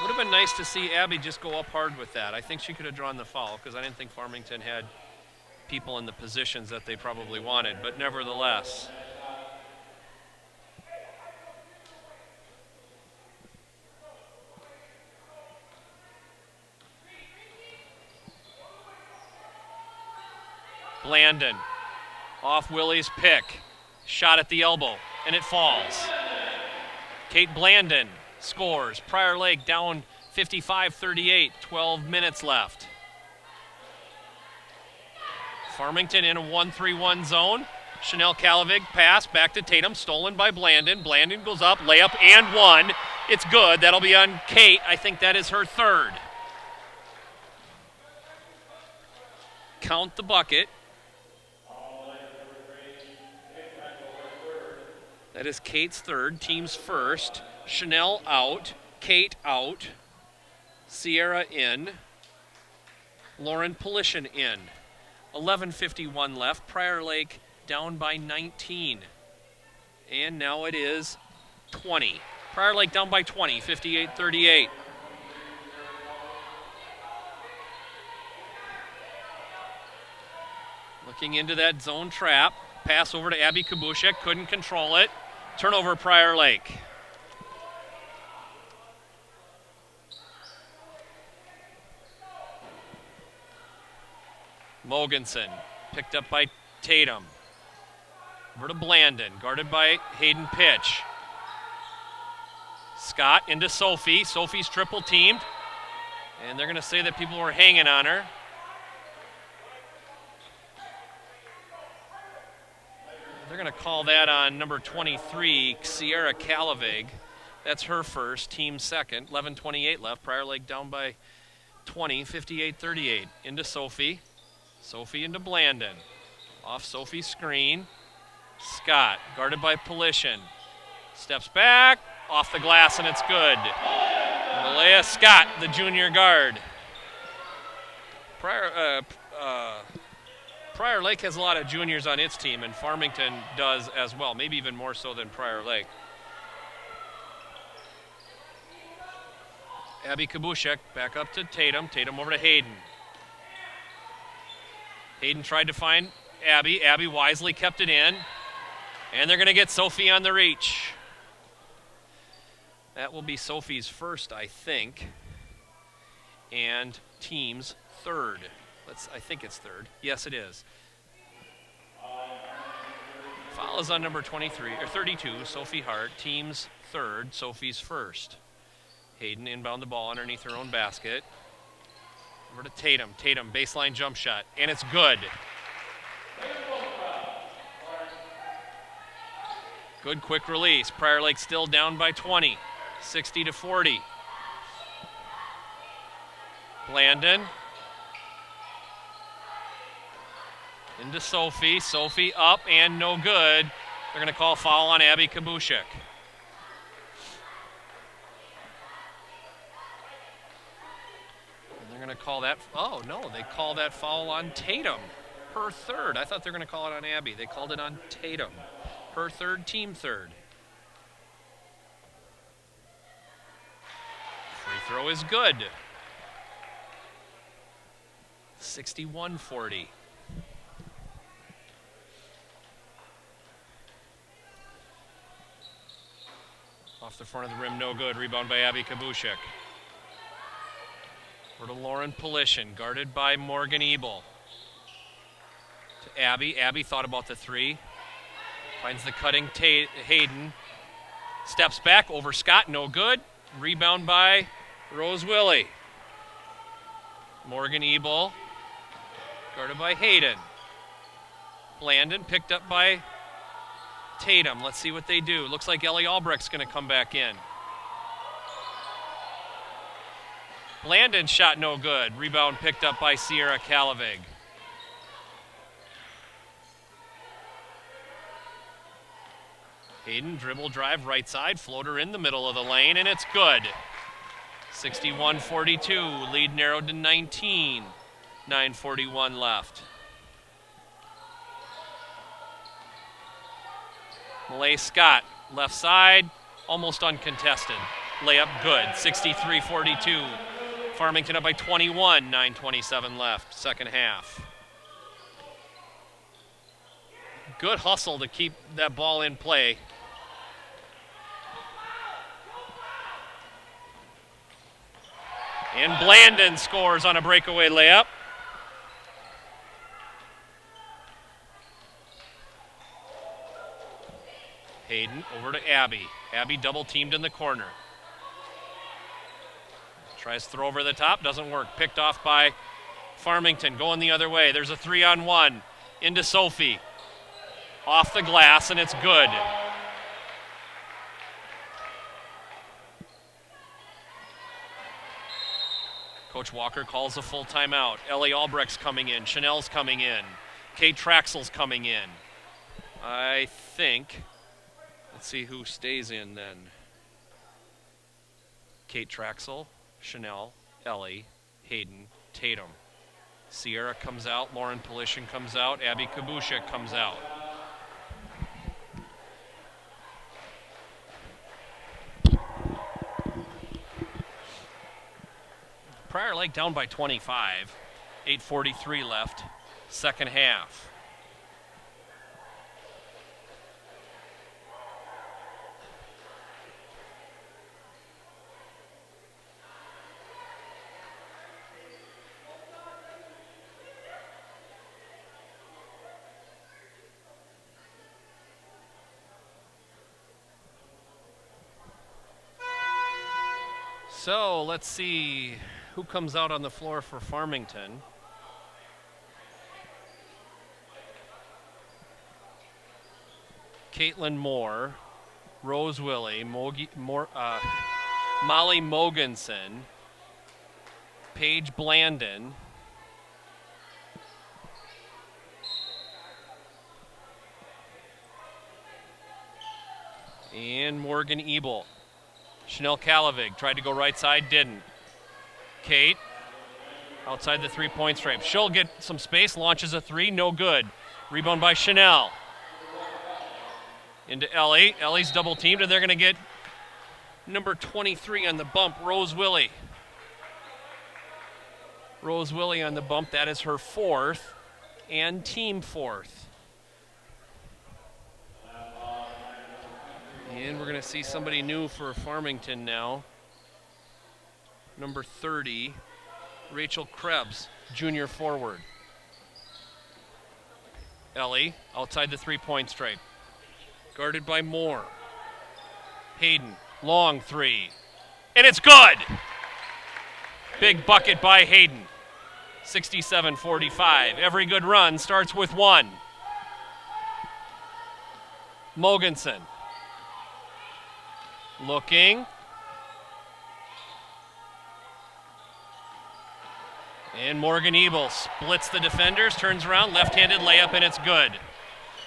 Would have been nice to see Abby just go up hard with that. I think she could have drawn the foul because I didn't think Farmington had people in the positions that they probably wanted, but nevertheless. Blandon off Willie's pick. Shot at the elbow, and it falls. Kate Blandon scores. Prior Lake down 55-38, 12 minutes left. Farmington in a 1-3-1 zone. Chanel Kalavig pass back to Tatum, stolen by Blandon. Blandon goes up, layup and one. It's good. That'll be on Kate. I think that is her third. Count the bucket. That is Kate's third, team's first. Chanel out, Kate out, Sierra in, Lauren Polishin in. 11:51 left, Prior Lake down by 19. And now it is 20. Prior Lake down by 20, 58-38. Looking into that zone trap. Pass over to Abby Kabushek, couldn't control it. Turnover Prior Lake. Mogensen, picked up by Tatum. Over to Blandon, guarded by Hayden Pitch. Scott into Sophie. Sophie's triple teamed. And they're going to say that people were hanging on her. They're going to call that on number 23, Sierra Kalavig. That's her first, team second. 11:28 left. Prior Lake down by 20, 58-38. Into Sophie. Sophie into Blandon. Off Sophie's screen. Scott, guarded by Polishin. Steps back, off the glass, and it's good. Malaya Scott, the junior guard. Prior Lake has a lot of juniors on its team, and Farmington does as well, maybe even more so than Prior Lake. Abby Kabushek back up to Tatum. Tatum over to Hayden. Hayden tried to find Abby. Abby wisely kept it in. And they're going to get Sophie on the reach. That will be Sophie's first, I think. And team's third. I think it's third. Yes, it is. Foul is on number 23 or 32, Sophie Hart. Team's third, Sophie's first. Hayden inbound the ball underneath her own basket. Over to Tatum. Tatum, baseline jump shot, and it's good. Good quick release. Prior Lake still down by 20, 60-40. Blandon. Into Sophie. Sophie up and no good. They're going to call foul on Abby Kabushek. They're going to call that. Oh, no, they call that foul on Tatum. Her third. I thought they were going to call it on Abby. They called it on Tatum. Her third, team third. Free throw is good. 61-40. Off the front of the rim, no good. Rebound by Abby Kabushek. Over to Lauren Polishin, guarded by Morgan Ebel. To Abby. Abby thought about the three. Finds the cutting Hayden. Steps back over Scott, no good. Rebound by Rose Willie. Morgan Ebel, guarded by Hayden. Blandon picked up by Tatum. Let's see what they do. Looks like Ellie Albrecht's going to come back in. Blandon's shot no good. Rebound picked up by Sierra Calavig. Hayden, dribble drive, right side, floater in the middle of the lane, and it's good. 61-42, lead narrowed to 19. 9:41 left. Malay Scott, left side, almost uncontested. Layup good, 63-42. Farmington up by 21, 9:27 left, second half. Good hustle to keep that ball in play. And Blandon scores on a breakaway layup. Hayden over to Abby. Abby double teamed in the corner. Tries to throw over the top, doesn't work. Picked off by Farmington, going the other way. There's a 3-on-1 into Sophie. Off the glass, and it's good. Coach Walker calls a full timeout. Ellie Albrecht's coming in. Chanel's coming in. Kate Traxel's coming in. I think, let's see who stays in then. Kate Traxel, Chanel, Ellie, Hayden, Tatum. Sierra comes out. Lauren Polishin comes out. Abby Kabushik comes out. Prior Lake down by 25. 8:43 left, second half. So let's see who comes out on the floor for Farmington. Caitlin Moore, Rose Willie, Molly Mogensen, Paige Blandon, and Morgan Ebel. Chanel Calavig tried to go right side, didn't. Kate, outside the three-point stripe. She'll get some space, launches a three, no good. Rebound by Chanel. Into Ellie. Ellie's double teamed, and they're going to get number 23 on the bump, Rose Willie. Rose Willie on the bump. That is her fourth and team fourth. And we're going to see somebody new for Farmington now. Number 30, Rachel Krebs, junior forward. Ellie, outside the three-point stripe. Guarded by Moore. Hayden, long three. And it's good! Big bucket by Hayden. 67-45. Every good run starts with one. Mogensen. Looking. And Morgan Ebel splits the defenders, turns around, left-handed layup, and it's good.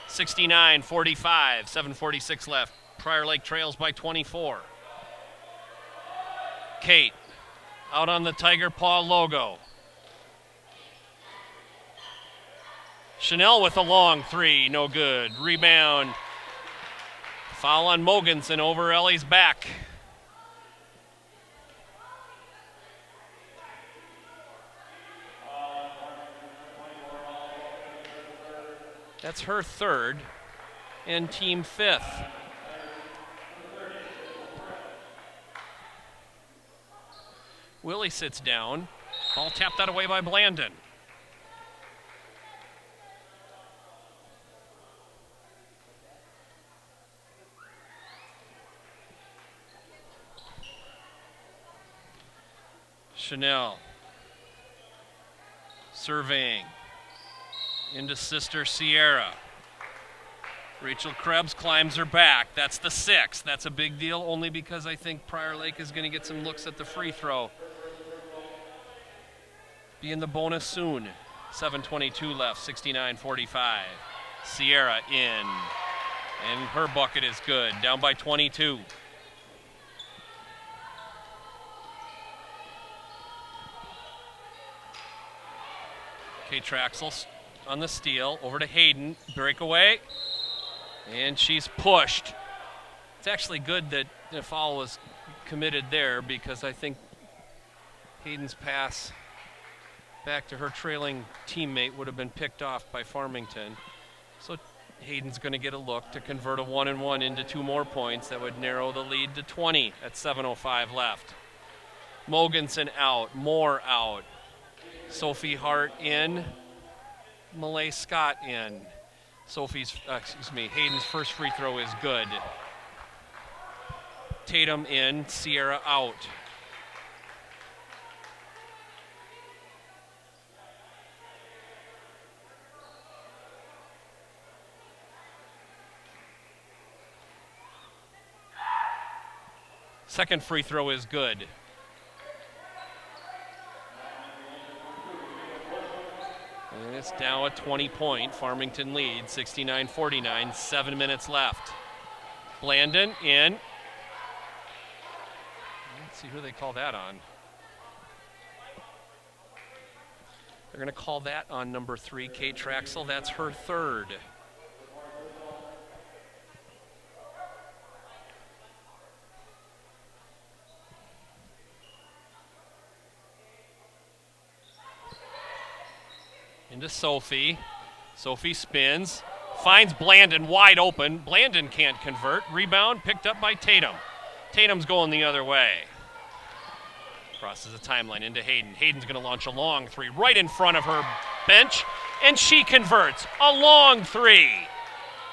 69-45, 7:46 left. Prior Lake trails by 24. Kate, out on the Tiger Paw logo. Chanel with a long three, no good. Rebound. Foul on Mogensen over Ellie's back. That's her third and team fifth. Willie sits down. Ball tapped that away by Blandon. Chanel. Surveying. Into sister Sierra. Rachel Krebs climbs her back. That's the 6. That's a big deal only because I think Prior Lake is going to get some looks at the free throw. Be in the bonus soon. 7:22 left, 69-45. Sierra in. And her bucket is good. Down by 22. Kate Traxel on the steal. Over to Hayden. Breakaway. And she's pushed. It's actually good that the foul was committed there because I think Hayden's pass back to her trailing teammate would have been picked off by Farmington. So Hayden's going to get a look to convert a 1-and-1 into 2 more points. That would narrow the lead to 20 at 7:05 left. Mogensen out, Moore out. Sophie Hart in, Malay Scott in. Hayden's first free throw is good. Tatum in, Sierra out. Second free throw is good. And it's now a 20-point Farmington lead, 69-49, 7 minutes left. Blandon in. Let's see who they call that on. They're going to call that on number 3, Kate Traxel. That's her third. Into Sophie. Sophie spins. Finds Blandon wide open. Blandon can't convert. Rebound picked up by Tatum. Tatum's going the other way. Crosses the timeline into Hayden. Hayden's going to launch a long 3 right in front of her bench. And she converts. A long 3.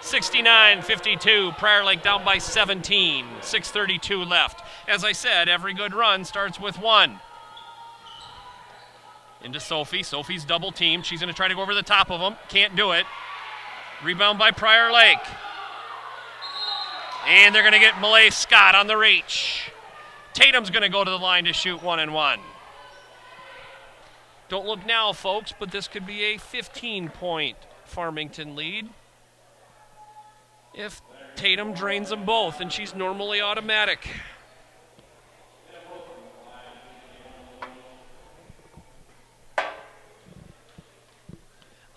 69-52. Prior Lake down by 17. 6:32 left. As I said, every good run starts with 1. Into Sophie. Sophie's double teamed. She's going to try to go over the top of him. Can't do it. Rebound by Prior Lake. And they're going to get Malay Scott on the reach. Tatum's going to go to the line to shoot 1-and-1. Don't look now, folks, but this could be a 15-point Farmington lead if Tatum drains them both, and she's normally automatic.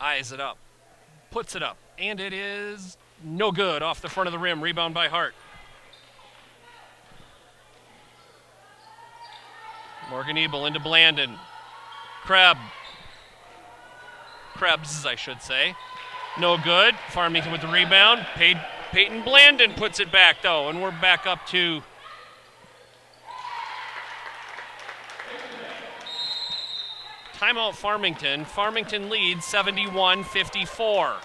Eyes it up, puts it up, and it is no good. Off the front of the rim, rebound by Hart. Morgan Ebel into Blandon. Krebs, I should say. No good. Farmington with the rebound. Peyton Blandon puts it back, though, and we're back up to timeout Farmington. Farmington leads 71-54.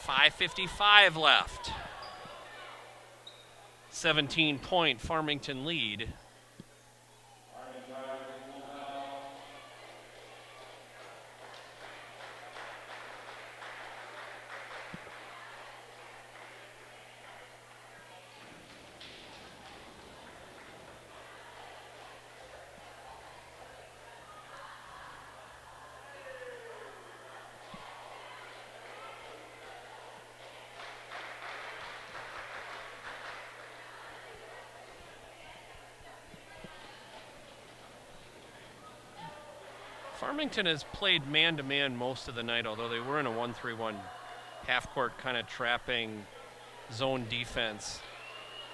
5:55 left. 17-point Farmington lead. Farmington has played man-to-man most of the night, although they were in a 1-3-1 half-court kind of trapping zone defense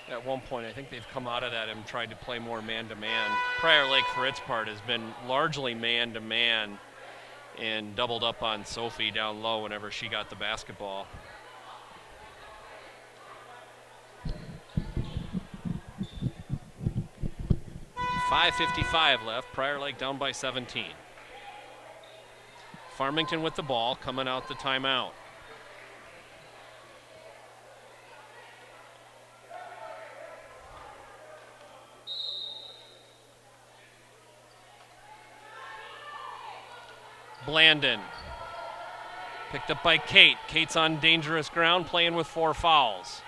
at one point. I think they've come out of that and tried to play more man-to-man. Prior Lake, for its part, has been largely man-to-man and doubled up on Sophie down low whenever she got the basketball. .555 left. Prior Lake down by 17. Farmington with the ball, coming out the timeout. Blandon. Picked up by Kate. Kate's on dangerous ground, playing with 4 fouls.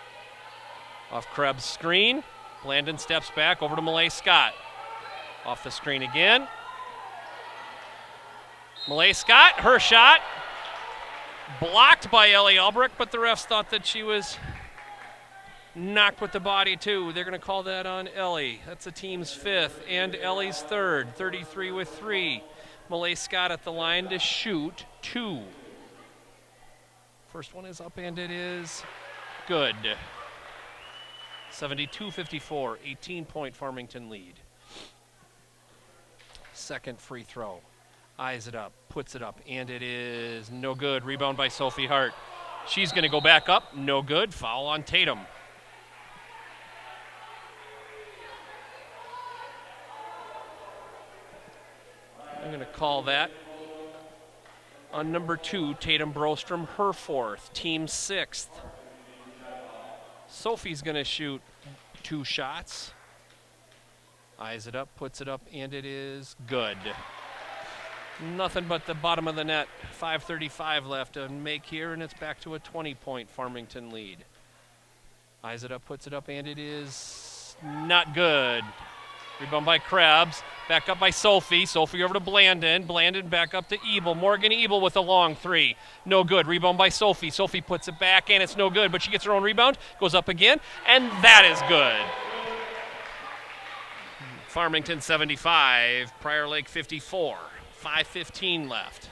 Off Krebs' screen. Blandon steps back over to Malay Scott. Off the screen again. Malay Scott, her shot. Blocked by Ellie Albrecht, but the refs thought that she was knocked with the body too. They're going to call that on Ellie. That's the team's 5th and Ellie's 3rd. 33 with 3. Malay Scott at the line to shoot 2. First one is up and it is good. 72-54, 18-point Farmington lead. Second free throw. Eyes it up, puts it up, and it is no good. Rebound by Sophie Hart. She's going to go back up. No good. Foul on Tatum. I'm going to call that on number 2, Tatum Brostrom, her 4th, team 6th. Sophie's going to shoot 2 shots. Eyes it up, puts it up, and it is good. Nothing but the bottom of the net. 5:35 left to make here, and it's back to a 20-point Farmington lead. Eyes it up, puts it up, and it is not good. Rebound by Krebs. Back up by Sophie. Sophie over to Blandon. Blandon back up to Ebel. Morgan Ebel with a long 3. No good. Rebound by Sophie. Sophie puts it back, and it's no good, but she gets her own rebound. Goes up again, and that is good. Farmington 75, Prior Lake 54. 5:15 left.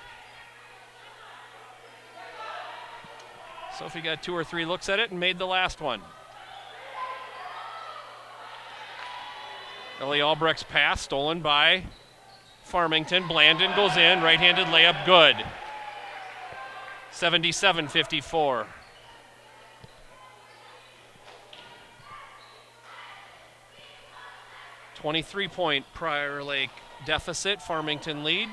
Sophie got 2 or 3 looks at it and made the last one. Ellie Albrecht's pass stolen by Farmington. Blandon goes in, right-handed layup, good. 77-54. .23 Prior Lake deficit, Farmington lead.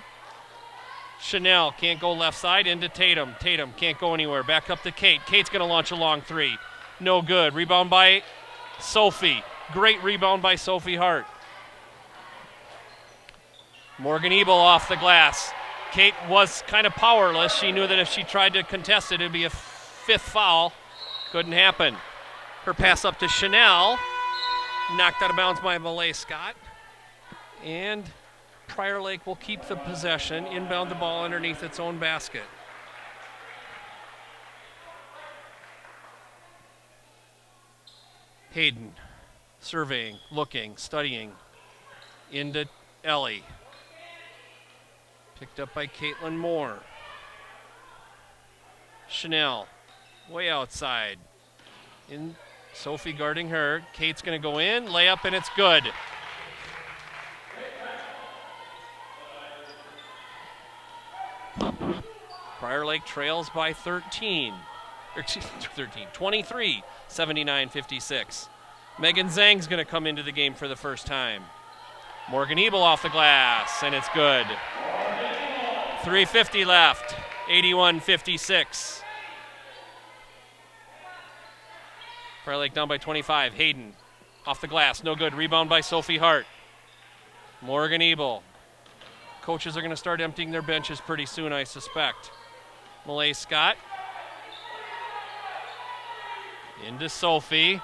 Chanel can't go left side, into Tatum. Tatum can't go anywhere. Back up to Kate. Kate's going to launch a long 3. No good. Rebound by Sophie. Great rebound by Sophie Hart. Morgan Ebel off the glass. Kate was kind of powerless. She knew that if she tried to contest it, it'd be a 5th foul. Couldn't happen. Her pass up to Chanel. Knocked out of bounds by Malay Scott. And Prior Lake will keep the possession, inbound the ball underneath its own basket. Hayden, surveying, looking, studying, into Ellie. Picked up by Caitlin Moore. Chanel, way outside. In Sophie guarding her. Kate's going to go in, layup, and it's good. Prior Lake trails by 13. 23, 79-56. Megan Zhang's going to come into the game for the first time. Morgan Ebel off the glass, and it's good. 3:50 left, 81-56. Prior Lake down by 25. Hayden off the glass, no good. Rebound by Sophie Hart. Morgan Ebel. Coaches are going to start emptying their benches pretty soon, I suspect. Malay Scott. Into Sophie.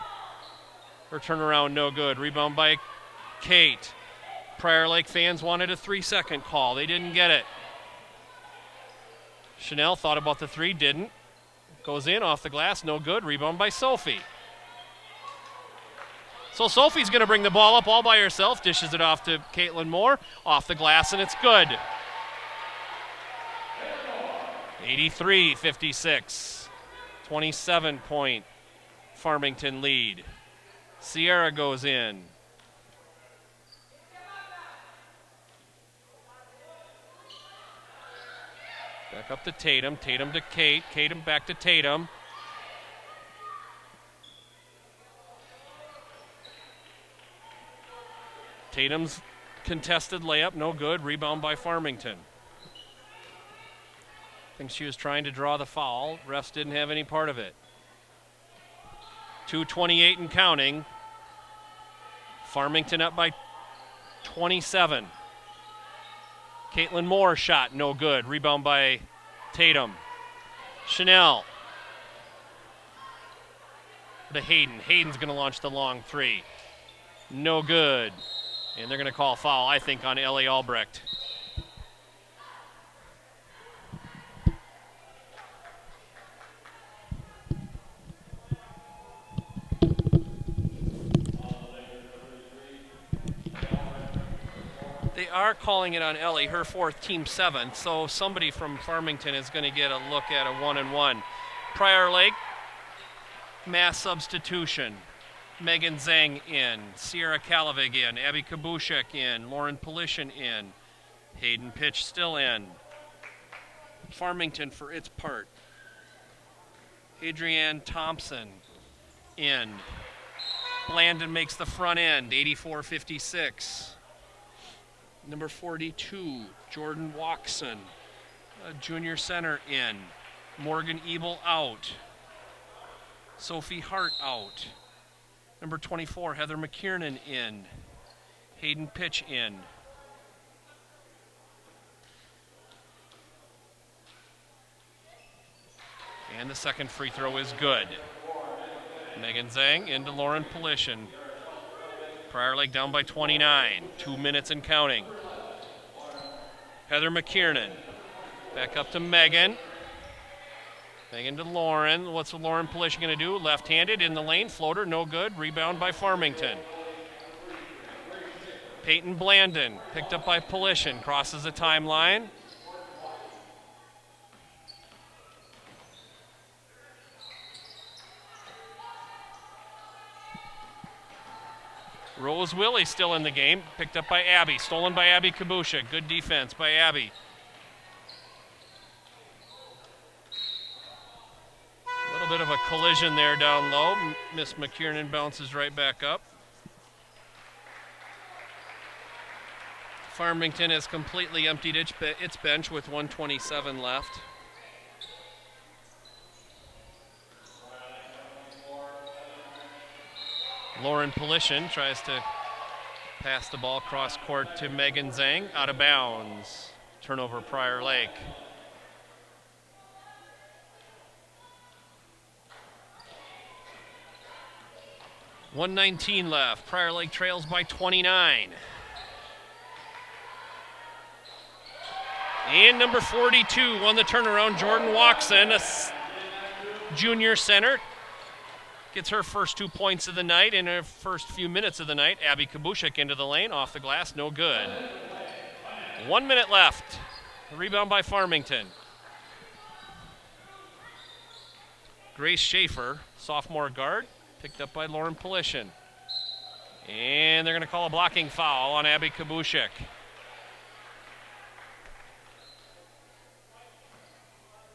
Her turnaround, no good. Rebound by Kate. Prior Lake fans wanted a 3-second call. They didn't get it. Chanel thought about the 3, didn't. Goes in, off the glass, no good. Rebound by Sophie. So Sophie's going to bring the ball up all by herself, dishes it off to Caitlin Moore, off the glass, and it's good. 83-56, 27-point Farmington lead. Sierra goes in. Back up to Tatum, Tatum to Kate, Tatum back to Tatum. Tatum's contested layup, no good. Rebound by Farmington. I think she was trying to draw the foul. Refs didn't have any part of it. 2:28 and counting. Farmington up by 27. Caitlin Moore shot, no good. Rebound by Tatum. Chanel. To Hayden. Hayden's going to launch the long three. No good. And they're going to call foul, I think, on Ellie Albrecht. They are calling it on Ellie, her fourth, team seventh, so somebody from Farmington is going to get a look at a 1-and-1. Prior Lake, mass substitution. Megan Zhang in, Sierra Kalavig in, Abby Kabushek in, Lauren Polishin in, Hayden Pitch still in. Farmington for its part. Adrienne Thompson in. Blandon makes the front end, 84-56. Number 42, Jordan Watson, junior center in. Morgan Ebel out. Sophie Hart out. Number 24, Heather McKiernan in. Hayden Pitch in. And the second free throw is good. Megan Zhang into Lauren Polishin. Prior Lake down by 29. 2 minutes and counting. Heather McKiernan. Back up to Megan. Megan to Lauren. What's Lauren Polishin going to do? Left-handed in the lane. Floater, no good. Rebound by Farmington. Peyton Blandon, picked up by Polishin. Crosses the timeline. Rose Willie still in the game. Picked up by Abby. Stolen by Abby Kabusha. Good defense by Abby. A little bit of a collision there down low. Miss McKiernan bounces right back up. Farmington has completely emptied its bench with 1:27 left. Lauren Polishin tries to pass the ball cross court to Megan Zhang, out of bounds. Turnover Prior Lake. .119 left. Prior Lake trails by 29. And number 42 won the turnaround, Jordan Watson, a junior center. Gets her first 2 points of the night in her first few minutes of the night. Abby Kabushek into the lane, off the glass, no good. 1 minute left. Rebound by Farmington. Grace Schaefer, sophomore guard, picked up by Lauren Polishin. And they're going to call a blocking foul on Abby Kabushek.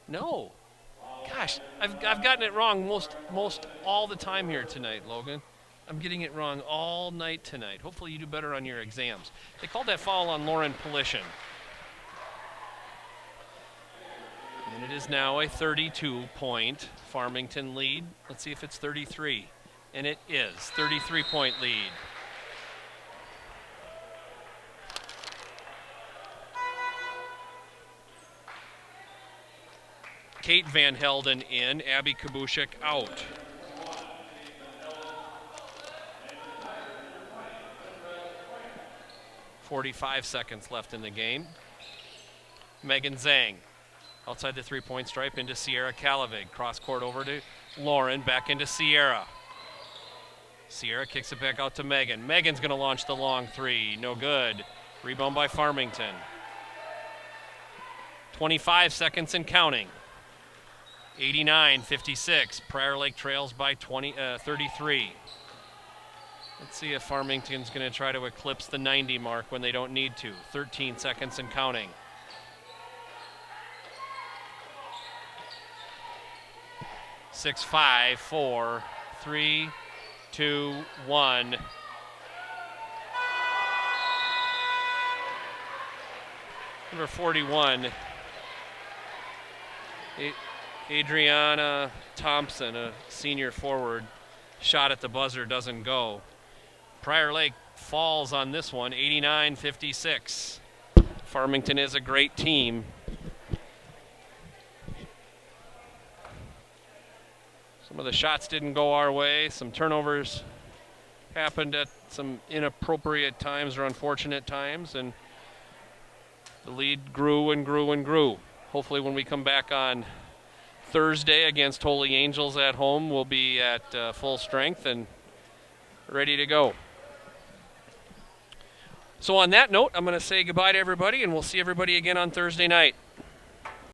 No. Gosh, I've gotten it wrong most all the time here tonight, Logan. I'm getting it wrong all night tonight. Hopefully you do better on your exams. They called that foul on Lauren Polishin. And it is now a 32-point Farmington lead. Let's see if it's 33. And it is. 33-point lead. Kate Van Helden in, Abby Kabushek out. .45 seconds left in the game. Megan Zhang outside the three-point stripe into Sierra Kalavig. Cross court over to Lauren, back into Sierra. Sierra kicks it back out to Megan. Megan's going to launch the long three. No good. Rebound by Farmington. 25 seconds and counting. 89-56. Prior Lake trails by 33. Let's see if Farmington's going to try to eclipse the 90 mark when they don't need to. 13 seconds and counting. Six, 5, 4, 3, 2, 1. Number 41. Adriana Thompson, a senior forward, shot at the buzzer, doesn't go. Prior Lake falls on this one, 89-56. Farmington is a great team. Some of the shots didn't go our way. Some turnovers happened at some inappropriate times or unfortunate times, and the lead grew and grew and grew. Hopefully when we come back on Thursday against Holy Angels at home, we'll be at full strength and ready to go. So on that note, I'm going to say goodbye to everybody, and we'll see everybody again on Thursday night.